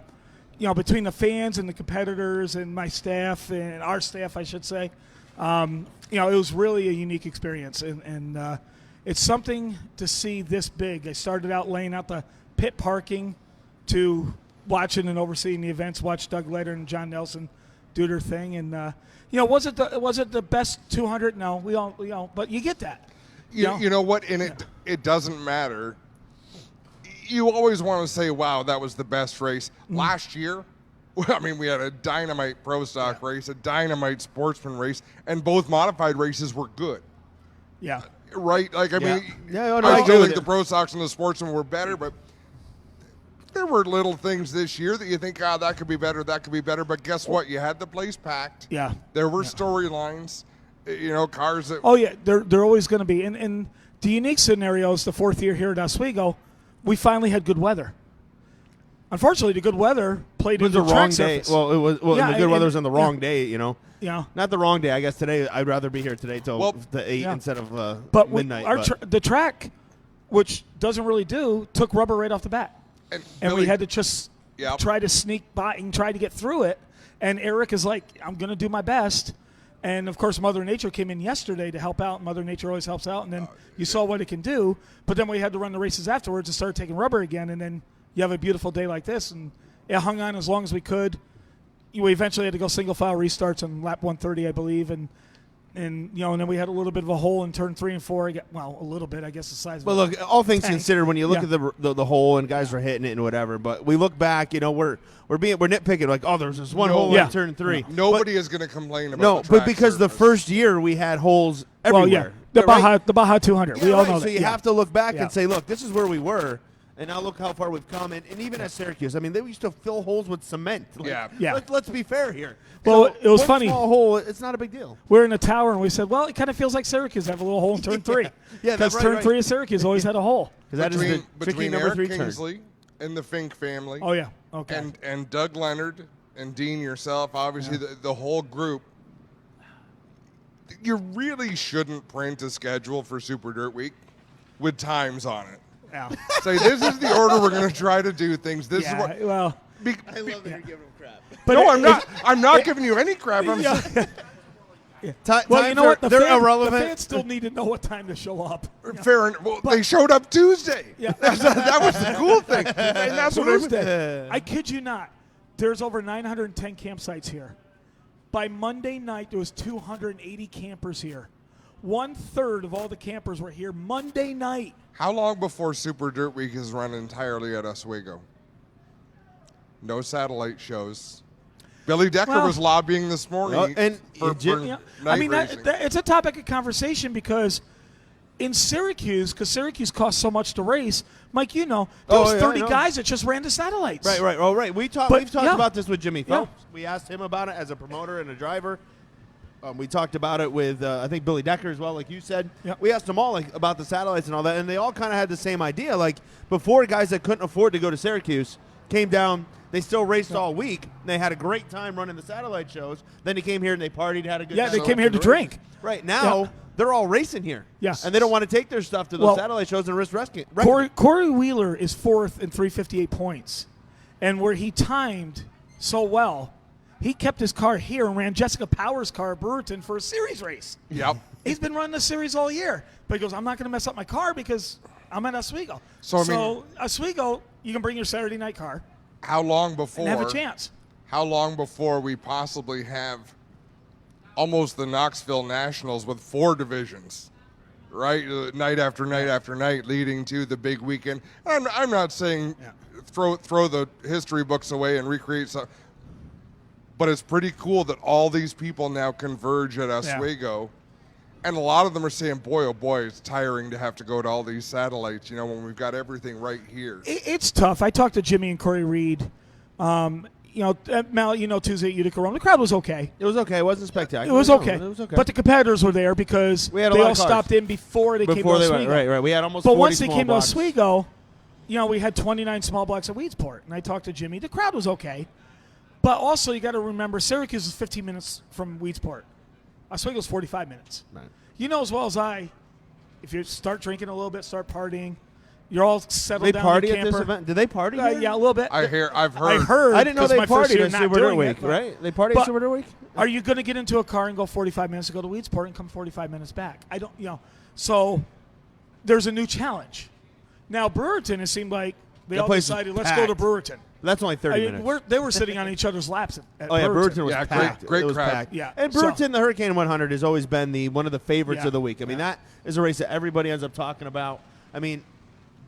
between the fans and the competitors and my staff and our staff, I should say, it was really a unique experience. And it's something to see this big. I started out laying out the pit parking to watching and overseeing the events, watch Doug Leder and John Nelson do their thing. And, was it the best 200? No, we all, but you get that. You know what? And it doesn't matter. You always want to say, wow, that was the best race. Last year, Well, I mean, we had a dynamite pro stock race, a dynamite sportsman race, and both modified races were good. Yeah. Right? Like, I mean, Yeah, I go still with think it. the pro stocks and the sportsmen were better, but there were little things this year that you think, that could be better, that could be better. But guess what? You had the place packed. Yeah. There were storylines, cars that. Oh, yeah. They're always going to be. And the unique scenario is the fourth year here at Oswego, we finally had good weather. Unfortunately, the good weather played It was into the the wrong track day. surface. Well, it was. Well, Yeah, the good and- weather was on the wrong yeah. day. Yeah. Not the wrong day. I guess today I'd rather be here today till the 8 Yeah. instead of But midnight. the track, which doesn't really took rubber right off the bat. And Billy- we had to just Yep. try to sneak by and try to get through it. And Eric is like, I'm going to do my best. And, of course, Mother Nature came in yesterday to help out. Mother Nature always helps out. And then you saw what it can do. But then we had to run the races afterwards and start taking rubber again. And then you have a beautiful day like this. And it hung on as long as we could. We eventually had to go single file restarts on lap 130, I believe. And then we had a little bit of a hole in turn 3 and 4. Well, a little bit, I guess, the size of But look, all things tank. considered, when you look Yeah. at the hole and guys were hitting it and whatever, but we look back, we're nitpicking like, oh, there's this one hole Yeah. in turn 3. Nobody is going to complain about No, the but track because the surface. first year we had holes Well, everywhere. yeah. Right? The Baja 200. Yeah, we all right. know So that. you yeah. have to look back Yeah. and say, look, this is where we were, and now look how far we've come. And even at Syracuse, I mean, they used to fill holes with cement. Like, Yeah. Let's be fair here. Well, So it was one funny. small hole, it's not a big deal. We're in a tower, and we said, well, it kind of feels like Syracuse. They have a little hole in turn 3. Yeah, that's Because right, turn right. 3 of Syracuse always had a hole. Because that is the tricky between number Eric 3 turn. Kingsley and the Fink family. Oh, yeah. Okay. And Doug Leonard and Dean yourself, obviously the whole group. You really shouldn't print a schedule for Super Dirt Week with times on it. Yeah. Say this is the order we're going to try to do things. This is what. Well, I love that you're giving them crap. but No, it- I'm not. I'm not giving you any crap. I'm Yeah. saying, Well, you know what? They're The irrelevant. fans still need to know what time to show up. fair. Well, they showed up Tuesday. Yeah. that was the cool thing. And that's what I was. Tuesday. I kid you not. There's over 910 campsites here. By Monday night, there was 280 campers here. 1/3 of all the campers were here Monday night. How long before Super Dirt Week is run entirely at Oswego? No satellite shows. Billy Decker Well- was lobbying this morning Well, and for Yeah. night I mean, racing. it's a topic of conversation because in Syracuse, because Syracuse costs so much to race, Mike, there Oh, was yeah, I 30 know. guys that just ran the satellites. Right. Oh, right. We've talked yeah. about this with Jimmy Yeah. Phelps. We asked him about it as a promoter and a driver. We talked about it with, I think, Billy Decker as well, like you said. Yeah. We asked them all about the satellites and all that, and they all kind of had the same idea. Like, before, guys that couldn't afford to go to Syracuse came down. They still raced all week. And they had a great time running the satellite shows. Then they came here and they partied, had a good Yeah, time. they came here to drink. Right. Now, Yeah. they're all racing here. Yeah. And they don't want to take their stuff to those Well, satellite shows and risk wrecking. Corey Wheeler is 4th in 358 points. And where he timed so well, he kept his car here and ran Jessica Power's car at Brewerton for a series race. Yep. He's been running the series all year. But he goes, I'm not going to mess up my car because I'm at Oswego. So, I mean- Oswego, you can bring your Saturday night car How long before? and have a chance. How long before we possibly have almost the Knoxville Nationals with 4 divisions, right? Night after night after night, leading to the big weekend. I'm not saying throw the history books away and recreate some, but it's pretty cool that all these people now converge at Oswego. And a lot of them are saying, boy, oh boy, it's tiring to have to go to all these satellites, when we've got everything right here. It's tough. I talked to Jimmy and Corey Reed. Mallett, Tuesday at Utica Rome. The crowd was okay. It was okay. It wasn't spectacular. It was okay. It was okay. But the competitors were there because We had a they lot all of cars. stopped in before they came to Oswego. Right. We had almost But 40 once they small came blocks. to Oswego, we had 29 small blocks at Weedsport. And I talked to Jimmy. The crowd was okay. But also, you got to remember, Syracuse is 15 minutes from Weedsport. Oswego's 45 minutes. Right. You know as well as I, if you start drinking a little bit, start partying, you're all settled They down party in the at camper. this event? Did they party here? Yeah, a little bit. I've heard. I heard. I didn't know 'cause they my first partied year at not Super Dirt doing Week, it, but- right? They partied but- at Super Dirt Week? Are you going to get into a car and go 45 minutes to go to Weedsport and come 45 minutes back? I don't, So there's a new challenge. Now, Brewerton, it seemed like they That all place is decided, let's go to packed. Brewerton. That's only 30 minutes. They were sitting on each other's laps at Oh, yeah, Brewerton. Brewerton was Yeah, packed. great It was crowd. packed. Yeah, And so- Brewerton, the Hurricane 100, has always been one of the favorites Yeah. of the week. I mean, that is a race that everybody ends up talking about. I mean,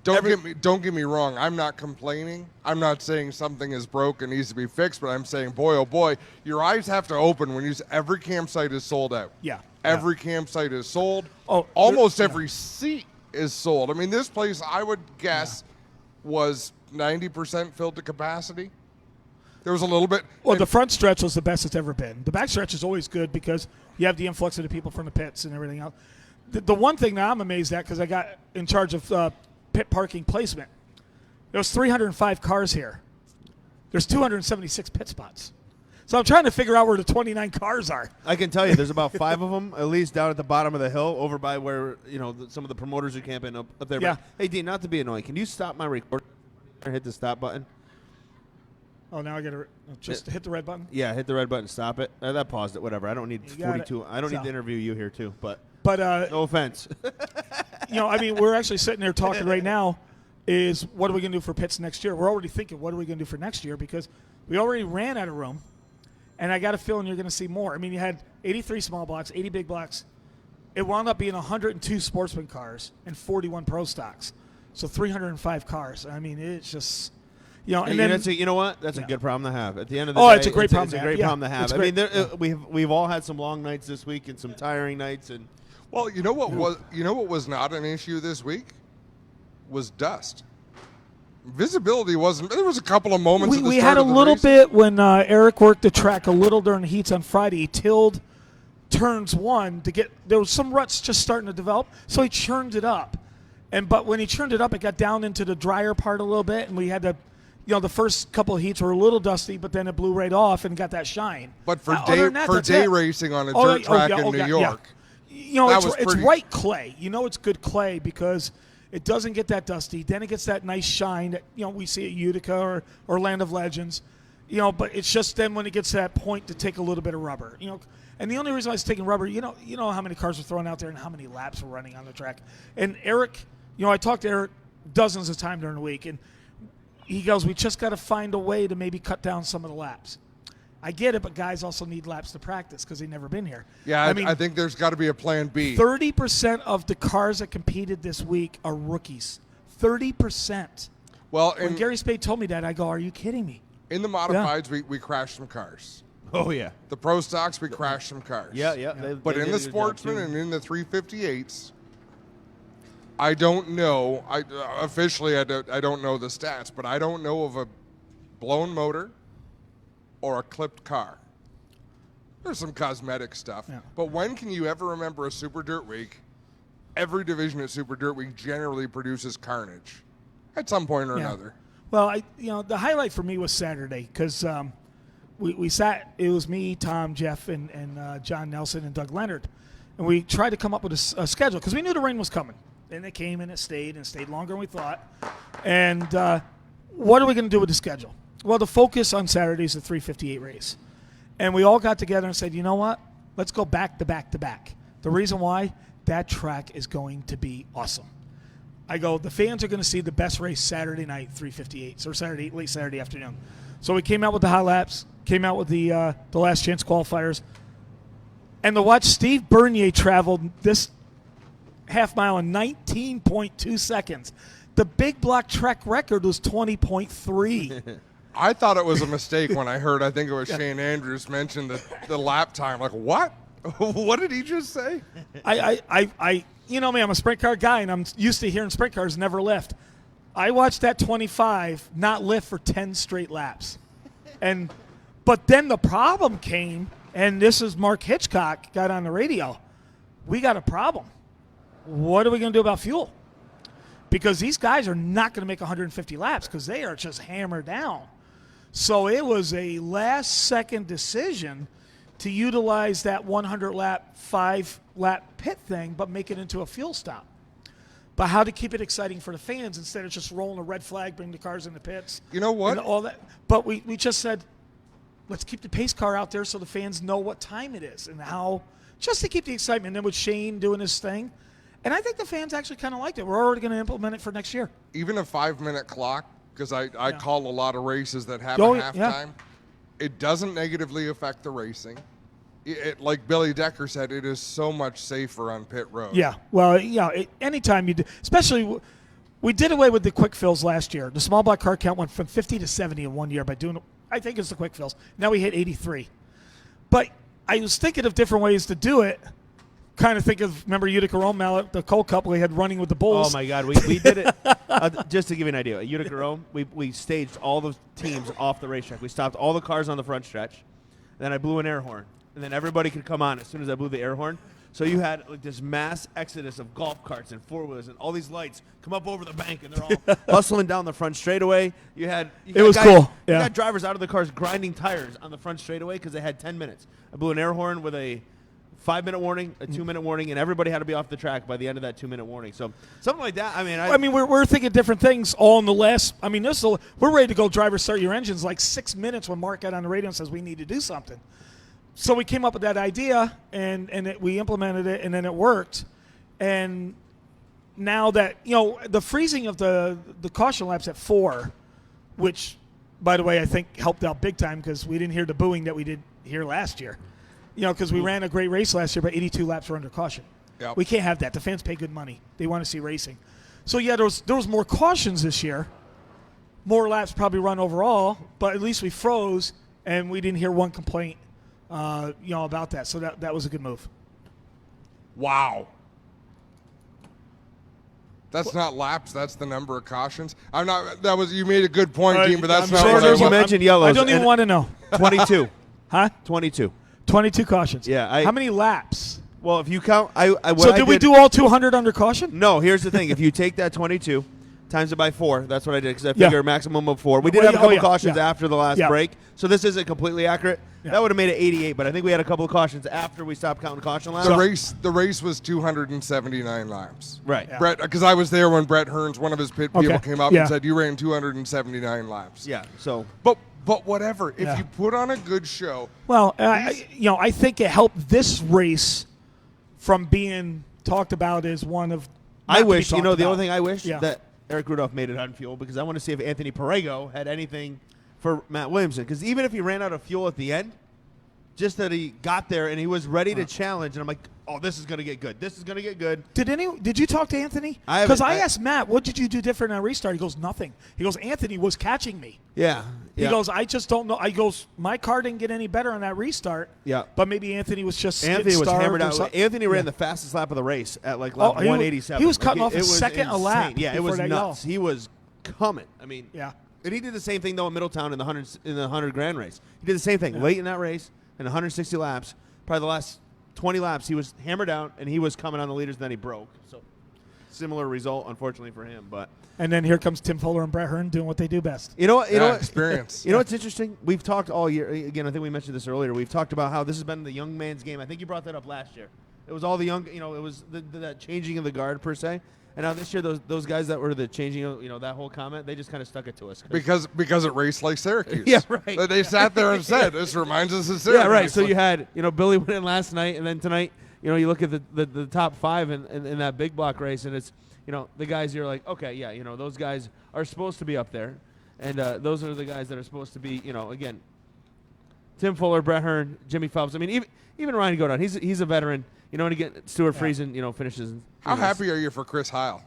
Don't get me wrong. I'm not complaining. I'm not saying something is broke and needs to be fixed, but I'm saying, boy, oh boy, your eyes have to open when every campsite is sold out. Yeah. Every campsite is sold. Oh, almost every seat is sold. I mean, this place, I would guess, was 90% filled to capacity. There was a little bit. Well, the front stretch was the best it's ever been. The back stretch is always good because you have the influx of the people from the pits and everything else. The one thing that I'm amazed at, because I got in charge of pit parking placement, there was 305 cars here. There's 276 pit spots. So I'm trying to figure out where the 29 cars are. I can tell you, there's about 5 of them, at least down at the bottom of the hill, over by where some of the promoters are camping up there. Yeah. But, hey, Dean, not to be annoying, can you stop my recording or hit the stop button? Oh, now I got to just hit the red button. Yeah, hit the red button, stop it. That paused it. Whatever. I don't need You got 42. it. I don't need So- to interview you here too. But no offense. I mean, we're actually sitting there talking right now. Is what are we going to do for pits next year? We're already thinking, what are we going to do for next year? Because we already ran out of room, and I got a feeling you're going to see more. I mean, you had 83 small blocks, 80 big blocks. It wound up being 102 sportsman cars and 41 pro stocks, so 305 cars. I mean, it's just. And then you know what? That's a good problem to have. At the end of the Oh, day, it's a great problem It's a to great have. problem to have. It's I mean, great. we've all had some long nights this week and some tiring nights, and Well, you know what was not an issue this week was dust. Visibility wasn't. There was a couple of moments. we had a little bit when Eric worked the track a little during the heats on Friday. He tilled turns 1 to get. There was some ruts just starting to develop, so he churned it up. But when he churned it up, it got down into the drier part a little bit, and we had to. The first couple of heats were a little dusty, but then it blew right off and got that shine. But for Other than that, that's day it. racing on a dirt track in New York, It's white clay. It's good clay because it doesn't get that dusty. Then it gets that nice shine that we see at Utica or Land of Legends. But it's just then when it gets to that point to take a little bit of rubber. And the only reason I was taking rubber, you know how many cars are thrown out there and how many laps are running on the track. And Eric, I talked to Eric dozens of times during the week, and he goes, we just got to find a way to maybe cut down some of the laps. I get it, but guys also need laps to practice because they've never been here. Yeah, I think there's got to be a plan B. 30% of the cars that competed this week are rookies. 30%. Well, when Gary Spade told me that, I go, are you kidding me? In the modifieds, we crashed some cars. Oh, yeah. The pro stocks, we crashed some cars. Yeah. But in the sportsman and in the 358s, I don't know. Officially, I don't know the stats, but I don't know of a blown motor or a clipped car. There's some cosmetic stuff. Yeah. But when can you ever remember a Super Dirt Week? Every division at Super Dirt Week generally produces carnage at some point or another. Well, the highlight for me was Saturday because we sat. It was me, Tom, Jeff, and John Nelson and Doug Leonard, and we tried to come up with a schedule because we knew the rain was coming. And it came and it stayed longer than we thought. And what are we going to do with the schedule? Well, the focus on Saturday is the 358 race. And we all got together and said, you know what? Let's go back to back to back. The reason why, that track is going to be awesome. I go, the fans are going to see the best race Saturday night, 358s, or late Saturday afternoon. So we came out with the hot laps, came out with the last chance qualifiers. And to watch Steve Bernier travel this half mile in 19.2 seconds. The big block track record was 20.3. I thought it was a mistake when I heard, I think it was Shane Andrews mentioned the lap time. Like, what? What did he just say? You know me, I'm a sprint car guy, and I'm used to hearing sprint cars never lift. I watched that 25 not lift for 10 straight laps. But then the problem came, and this is Mark Hitchcock got on the radio. We got a problem. What are we going to do about fuel? Because these guys are not going to make 150 laps because they are just hammered down. So it was a last-second decision to utilize that 100-lap, 5-lap pit thing but make it into a fuel stop. But how to keep it exciting for the fans instead of just rolling a red flag, bring the cars in the pits. You know what? And all that. But we just said, let's keep the pace car out there so the fans know what time it is and how, just to keep the excitement. And then with Shane doing his thing, and I think the fans actually kind of liked it. We're already going to implement it for next year. Even a 5-minute clock, because I call a lot of races that have a halftime. It doesn't negatively affect the racing. Like Billy Decker said, it is so much safer on pit road. Yeah. Well, anytime you do, especially We did away with the quick fills last year. The small block car count went from 50 to 70 in 1 year by doing, I think it's the quick fills. Now we hit 83. But I was thinking of different ways to do it. Kind of think of, remember Utica Rome, Mallett, the Colt Cup we had running with the Bulls. Oh, my God. We did it. Just to give you an idea, at Utica Rome, we staged all the teams off the racetrack. We stopped all the cars on the front stretch. Then I blew an air horn. And then everybody could come on as soon as I blew the air horn. So you had like this mass exodus of golf carts and four-wheelers and all these lights come up over the bank, and they're all hustling down the front straightaway. It was cool. Yeah. You got drivers out of the cars grinding tires on the front straightaway because they had 10 minutes. I blew an air horn with a 5-minute warning, a 2-minute warning, and everybody had to be off the track by the end of that 2-minute warning. So something like that. I mean, we're thinking different things all in the last. I mean, we're ready to go. Drivers, start your engines like 6 minutes when Mark got on the radio and says we need to do something. So we came up with that idea, and we implemented it, and then it worked. And now that, the freezing of the caution laps at 4, which, by the way, I think helped out big time because we didn't hear the booing that we did here last year. Because we ran a great race last year, but 82 laps were under caution. Yep. We can't have that. The fans pay good money. They want to see racing. So, there was more cautions this year. More laps probably run overall, but at least we froze, and we didn't hear one complaint. About that. So that was a good move. Wow. That's not laps. That's the number of cautions. You made a good point, Dean, but that's not what I you mentioned yellows. I don't even want to know. 22. Huh? 22. 22 cautions. Yeah. How many laps? Well, if you count, we do all 200 under caution? No. Here's the thing: if you take that 22, times it by 4, that's what I did because I figure a maximum of 4. We did have a couple cautions after the last break, so this isn't completely accurate. Yeah. That would have made it 88, but I think we had a couple of cautions after we stopped counting caution laps. The race was 279 laps. Right. Yeah. Brett, because I was there when Brett Hearns, one of his pit people, came up and said you ran 279 laps. Yeah. So. But whatever. If you put on a good show. Well, I think it helped this race from being talked about as one of. I wish, the only thing I wish that Eric Rudolph made it on fuel because I want to see if Anthony Perego had anything for Mat Williamson, because even if he ran out of fuel at the end, just that he got there and he was ready to challenge, and I'm like, oh, this is going to get good. This is going to get good. Did you talk to Anthony? Because I asked Matt, what did you do different on restart? He goes, nothing. He goes, Anthony was catching me. Yeah. He goes, I just don't know. He goes, my car didn't get any better on that restart. Yeah. But maybe Anthony was just hammered out. Anthony ran the fastest lap of the race at lap 187. He was cutting off a second a lap. Yeah, it was nuts. He was coming. Yeah. And he did the same thing though in Middletown in the 100 grand race. He did the same thing late in that race in 160 laps. Probably the last 20 laps he was hammered out and he was coming on the leaders, and then he broke. So similar result, unfortunately for him. And then here comes Tim Fuller and Brett Hearn doing what they do best. You know what? Experience. You know what's interesting? We've talked all year. Again, I think we mentioned this earlier. We've talked about how this has been the young man's game. I think you brought that up last year. It was all the young. It was that changing of the guard per se. And now this year, those guys that were the changing of, that whole comment, they just kind of stuck it to us. Because it raced like Syracuse. Yeah, right. They sat there and said, this reminds us of Syracuse. Yeah, right. So you had, Billy winning last night, and then tonight, you look at the top 5 in that big block race, and it's, the guys you're like, okay, yeah, those guys are supposed to be up there. And those are the guys that are supposed to be, again, Tim Fuller, Brett Hearn, Jimmy Phelps. I mean, even Ryan Godon, he's a veteran. And again, Stuart Friesen, finishes. How happy are you for Chris Heil?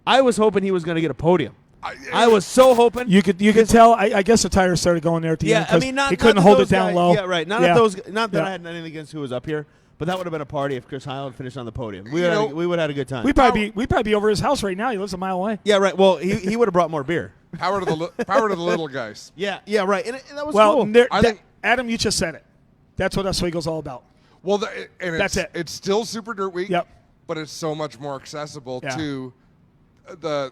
I was hoping he was going to get a podium. I was so hoping. You could tell. I guess the tires started going there at the end. He couldn't hold it down low. Yeah, right. Not that I had anything against who was up here, but that would have been a party if Chris Heil had finished on the podium. We would have had a good time. We'd probably be over his house right now. He lives a mile away. Yeah, right. Well, he would have brought more beer. Power to the little guys. Yeah, right. And that was cool. Adam, you just said it. That's what Oswego's all about. Well, that's it. It's still Super Dirt Week. Yep. But it's so much more accessible to the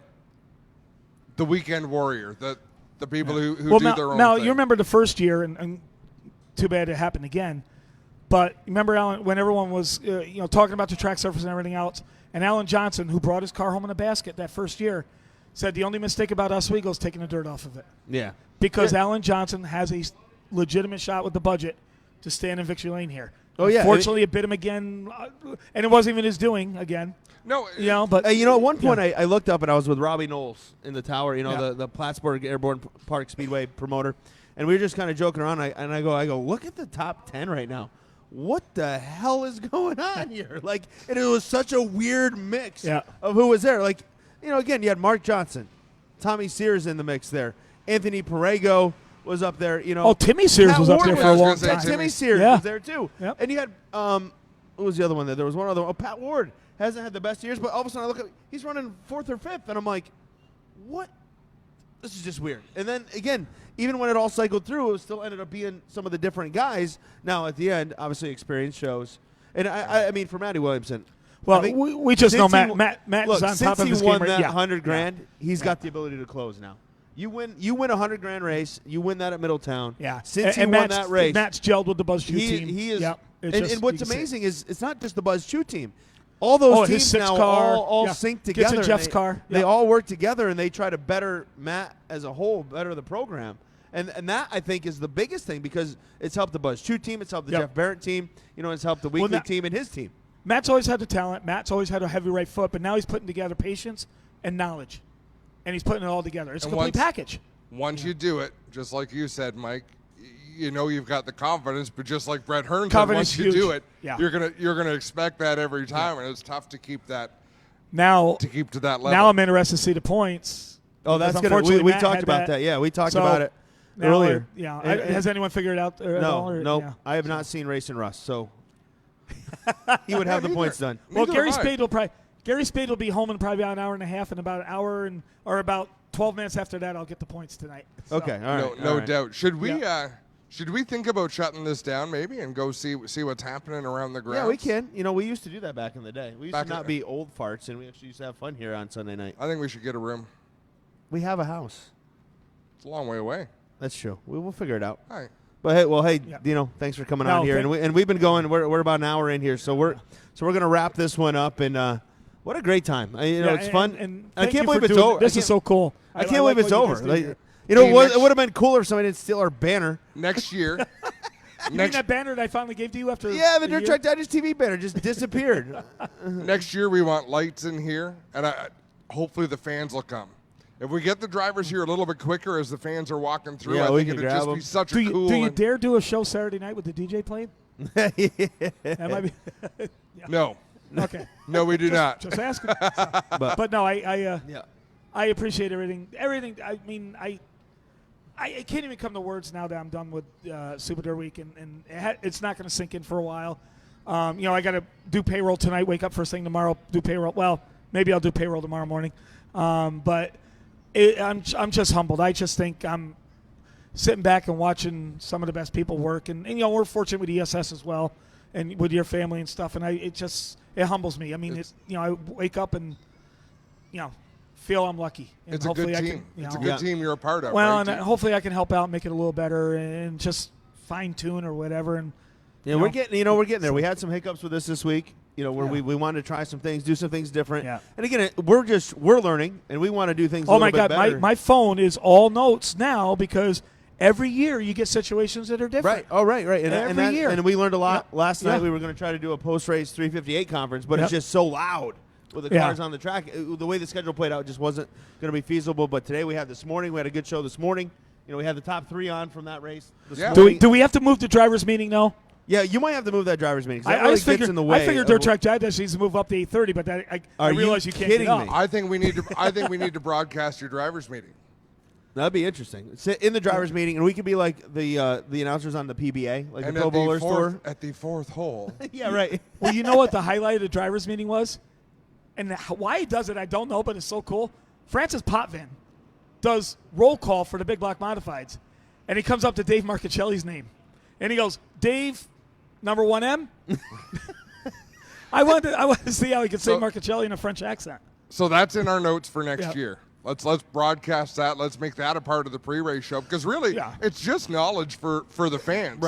weekend warrior, the people who do their own Mal, thing. you remember the first year, and too bad it happened again. But remember, Alan, when everyone was talking about the track surface and everything else, and Alan Johnson, who brought his car home in a basket that first year, said the only mistake about Oswego is taking the dirt off of it. Yeah. Because Alan Johnson has a legitimate shot with the budget to stand in victory lane here. Oh, yeah. Fortunately, it bit him again, and it wasn't even his doing again. No. But at one point I looked up and I was with Robbie Knowles in the tower, the Plattsburgh Airborne Park Speedway promoter, and we were just kind of joking around. I go, look at the top 10 right now. What the hell is going on here? And it was such a weird mix of who was there. again, you had Mark Johnson, Tommy Sears in the mix there. Anthony Perego was up there. Oh, Timmy Sears Pat was up Ward there for a long say time. Timmy Sears Yeah. was there too. Yep. And you had who was the other one there? There was one other. Oh, Pat Ward hasn't had the best years, but all of a sudden I look at he's running 4th or 5th, and I'm like, what? This is just weird. And then again, even when it all cycled through, it still ended up being some of the different guys. Now at the end, obviously experience shows. And I mean, for Matty Williamson. Well, I think we just know since he- Matt look, is on since top of he his won game. that Yeah. 100 grand, he's got the ability to close now. You win a 100 grand race. You win that at Middletown. Yeah. Since he and won Matt's, that race, Matt's gelled with the Buzz Chew team. he is. Yep. It's And, just- and what's you can see it. amazing is it's not just the Buzz Chew team. All those his teams 6 now car, all yeah. sync Gets in together. and Jeff's they, car. They Yep. all work together and they try to better Matt as a whole, better the program. And that I think is the biggest thing because it's helped the Buzz Chew team, it's helped the Yep. Jeff Barrett team, it's helped the Weekly team and his team. Matt's always had the talent. Matt's always had a heavy right foot, but now he's putting together patience and knowledge, and he's putting it all together. It's a And complete package. Once you do it, just like you said, Mike, you've got the confidence. But just like Brett Hearn said, Confidence once you huge. do it, Yeah. you're gonna expect that every time, and it's tough to keep that Now, to that level. now I'm interested to see the points. Oh, that's because good. unfortunately We Matt talked had about that. Yeah, we talked So, about it now earlier. Has anyone figured it out at all? No, Yeah. I have not seen Racing Russ, so he would have the points done. Well, Neither Gary have I. Spade will be home in probably about an hour and a half, and about an hour or about 12 minutes after that, I'll get the points tonight. So, Okay, all right. No all right. doubt. Should we think about shutting this down maybe and go see what's happening around the grounds? Yeah, we can. We used to do that back in the day. We used Back to in- not be old farts, and we actually used to have fun here on Sunday night. I think we should get a room. We have a house. It's a long way away. That's true. We will figure it out. All right. But hey, Yeah. Dino, thanks for coming No, on here, thank- and we've been going. We're about an hour in here, so we're gonna wrap this one up, and what a great time. It's fun. And I thank can't you believe for it's doing over. it. This is so cool. I can't believe like it's what you over. guys do Like, here. it would have been cooler if somebody didn't steal our banner. Next year. You mean that banner that I finally gave to you after Yeah, the a Dirt year? Track Digest TV banner just disappeared. Next year we want lights in here, and hopefully the fans will come. If we get the drivers here a little bit quicker as the fans are walking through, Yeah, I we think can it'd grab just them. be such Do a you, cool. do you and- dare do a show Saturday night with the DJ playing? That might be. No, Okay. no, we do not. Just asking. But no, Yeah. I appreciate everything. Everything. I mean, I can't even come to words now that I'm done with Super Dirt Week, and it's not going to sink in for a while. I got to do payroll tonight. Wake up first thing tomorrow. Do payroll. Well, maybe I'll do payroll tomorrow morning. But I'm just humbled. I just think I'm sitting back and watching some of the best people work, and we're fortunate with ESS as well, and with your family and stuff. And it humbles me. I mean, I wake up and feel I'm lucky. And It's a good hopefully team. I can, It's a good team you're a part of. well, right, and T? hopefully I can help out, make it a little better, and just fine tune or whatever. And Yeah, we're getting there. We had some hiccups with this week. Where we wanted to try some things, do some things different. Yeah. And again, we're learning, and we want to do things. oh a my little bit God, better. my phone is all notes now because every year you get situations that are different. Right. Oh, right. And Every year. And we learned a lot Yep. last night. Yeah. We were going to try to do a post-race 358 conference, but Yep. it's just so loud with the Yeah. cars on the track. The way the schedule played out just wasn't going to be feasible. But today we had this morning. We had a good show this morning. We had the top 3 on from that race. This Yeah. morning. Do we have to move the drivers' meeting now? Yeah, you might have to move that driver's meeting. 'Cause that I really just figured gets in the way. I figured Dirt Track Digest needs to move up to 8:30, but I Are you realize you can't kidding get me? up. I think we need to broadcast your drivers meeting. That'd be interesting. Sit in the driver's meeting, and we could be like the announcers on the PBA, like And the Pro Bowlers tour. at the fourth hole. Yeah, right. Well, you know what the highlight of the drivers' meeting was? And why he does it, I don't know, but it's so cool. Francis Potvin does roll call for the Big Block Modifieds, and he comes up to Dave Marchicelli's name. And he goes, Dave, number 1M? I wanted to see how he could say So- Marchicelli in a French accent. So that's in our notes for next Yeah. year. Let's broadcast that. Let's make that a part of the pre-race show because really, Yeah. it's just knowledge for the fans.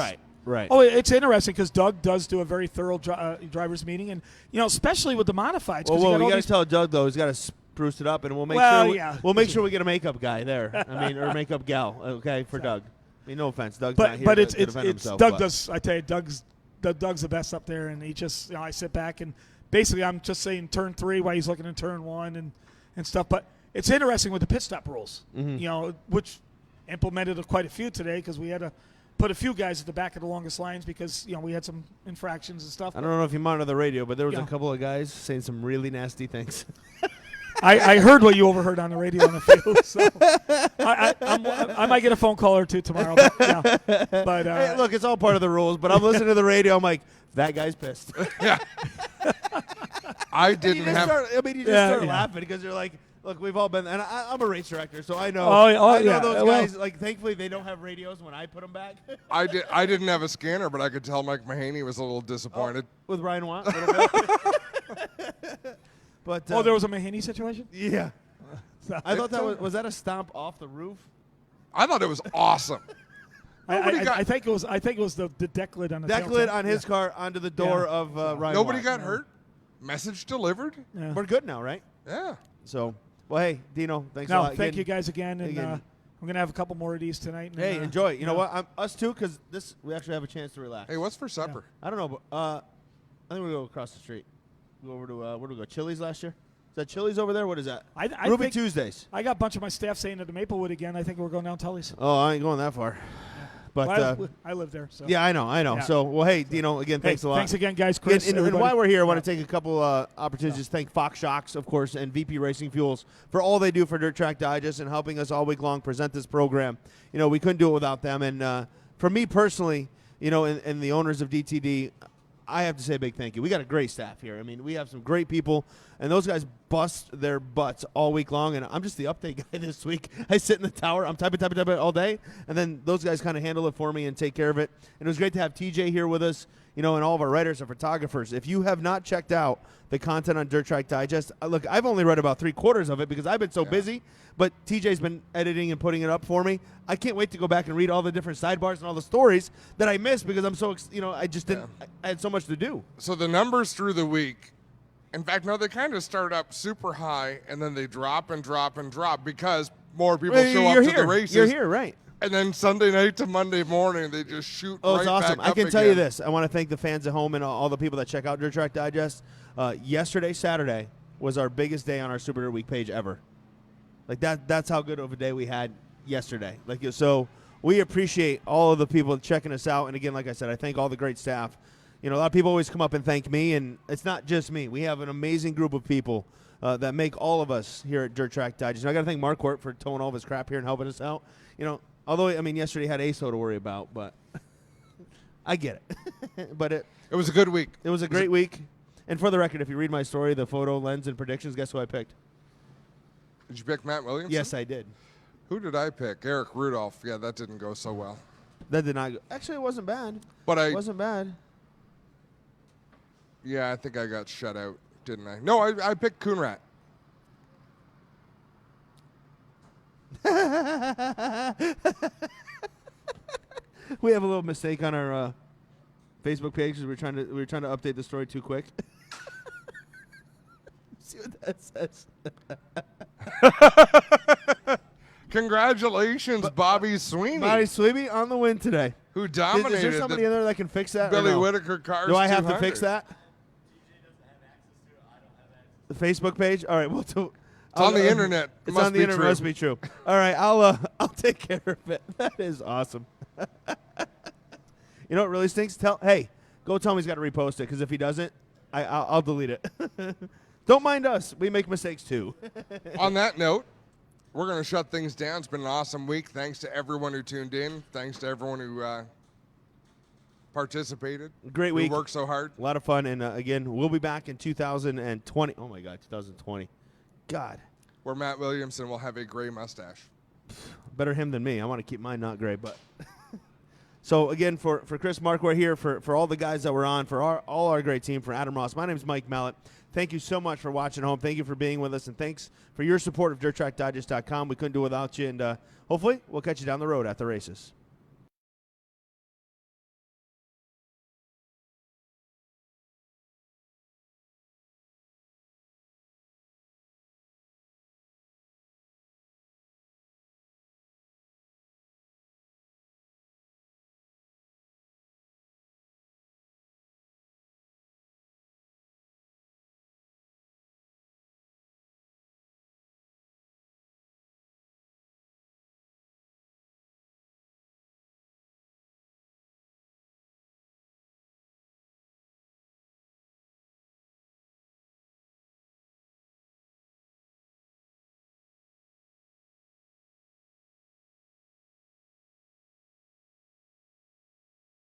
Right. Oh, it's interesting because Doug does do a very thorough drivers' meeting, and especially with the modifieds. 'cause you Well, got we all got to these- tell Doug though he's got to spruce it up, and we'll make Well, sure yeah. we'll make sure we get a makeup guy there. I mean, or a makeup gal, okay, for Doug. I mean, no offense, Doug's not here but to it's defend it's himself. Doug but- does. I tell you, Doug's the best up there, and he just I sit back and basically I'm just saying turn 3 while he's looking in turn 1 and stuff. But it's interesting with the pit stop rules, which implemented quite a few today because we had to put a few guys at the back of the longest lines because we had some infractions and stuff. I don't know if you monitor the radio, but there was Yeah. a couple of guys saying some really nasty things. I heard what you overheard on the radio on the field. So I might get a phone call or two tomorrow. But, yeah. But hey, look, it's all part of the rules. But I'm listening to the radio. I'm like, that guy's pissed. Yeah. I didn't have. You just start laughing because you're like, look, we've all been, and I'm a race director, so I know. I know those guys. Like, thankfully, they don't have radios when I put them back. I didn't have a scanner, but I could tell Mike Mahaney was a little disappointed. With Ryan Watt, a little bit. But there was a Mahaney situation. Yeah. I thought that was that a stomp off the roof? I thought it was awesome. I think it was the deck lid on the deck lid on his car onto the door of Ryan. Nobody Watt. got hurt. Message delivered. Yeah. We're good now, right? Yeah. So, well, hey, Dino, thanks a lot. Thank you guys again, and I'm gonna have a couple more of these tonight. And, hey, enjoy. You know what? Us too, because we actually have a chance to relax. Hey, what's for supper? I don't know, but I think we go across the street. Go over to where did we go? Chili's last year. Is that Chili's over there? What is that? Ruby Tuesdays. I got a bunch of my staff saying at the Maplewood again. I think we're going down Tully's. Oh, I ain't going that far. But well, I live there. So. Yeah, I know. Yeah. So, well, hey, Dino, again, thanks a lot. Thanks again, guys. Chris, and while we're here, I want to take a couple opportunities to thank Fox Shocks, of course, and VP Racing Fuels for all they do for Dirt Track Digest and helping us all week long present this program. You know, we couldn't do it without them. And for me personally, you know, and the owners of DTD, I have to say a big thank you. We got a great staff here. I mean, we have some great people, and those guys bust their butts all week long, and I'm just the update guy this week. I sit in the tower. I'm typing all day, and then those guys kind of handle it for me and take care of it. And it was great to have TJ here with us, you know, and all of our writers and photographers. If you have not checked out the content on Dirt Track Digest, look, I've only read about 3/4 of it because I've been so busy, but TJ's been editing and putting it up for me. I can't wait to go back and read all the different sidebars and all the stories that I missed because I'm so, I just didn't, I had so much to do. So the numbers through the week, in fact, no, they kind of start up super high and then they drop and drop and drop because more people show up to the races. You're here, right. And then Sunday night to Monday morning, they just shoot right it's awesome. back I up can tell you again. this. I want to thank the fans at home and all the people that check out Dirt Track Digest. Yesterday, Saturday, was our biggest day on our Super Dirt Week page ever. Like, that's how good of a day we had yesterday. Like, so we appreciate all of the people checking us out. And, again, like I said, I thank all the great staff. You know, a lot of people always come up and thank me, and it's not just me. We have an amazing group of people that make all of us here at Dirt Track Digest. And I got to thank Marquardt for towing all of his crap here and helping us out. You know, although, I mean, yesterday had ASO to worry about, but I get it. But it was a good week. It was a great week. And for the record, if you read my story, the photo, lens, and predictions, guess who I picked? Did you pick Mat Williamson? Yes, I did. Who did I pick? Eric Rudolph. Yeah, that didn't go so well. That did not go. Actually, it wasn't bad. It wasn't bad. Yeah, I think I got shut out, didn't I? No, I picked Coonrat. We have a little mistake on our Facebook page because we were trying to update the story too quick. See what that says. Congratulations, Bobby Sweeney. Bobby Sweeney on the win today. Who dominated? Is there somebody in there that can fix that? Billy Whittaker Cars. Do I have 200. to fix that? The Facebook page. All right. Well, it's on the internet. It's on the internet. Must be true. All right. I'll take care of it. That is awesome. You know what really stinks? Hey, go tell him he's got to repost it because if he doesn't, I'll delete it. Don't mind us. We make mistakes too. On that note, we're going to shut things down. It's been an awesome week. Thanks to everyone who tuned in. Thanks to everyone who participated. Great week. Who worked so hard. A lot of fun. And, again, we'll be back in 2020. Oh, my God, 2020. God. Where Mat Williamson will have a gray mustache. Better him than me. I want to keep mine not gray, but... So, again, for Chris Marquardt here, for all the guys that were on, for all our great team, for Adam Ross, my name is Mike Mallett. Thank you so much for watching home. Thank you for being with us, and thanks for your support of DirtTrackDigest.com. We couldn't do it without you, and hopefully we'll catch you down the road at the races.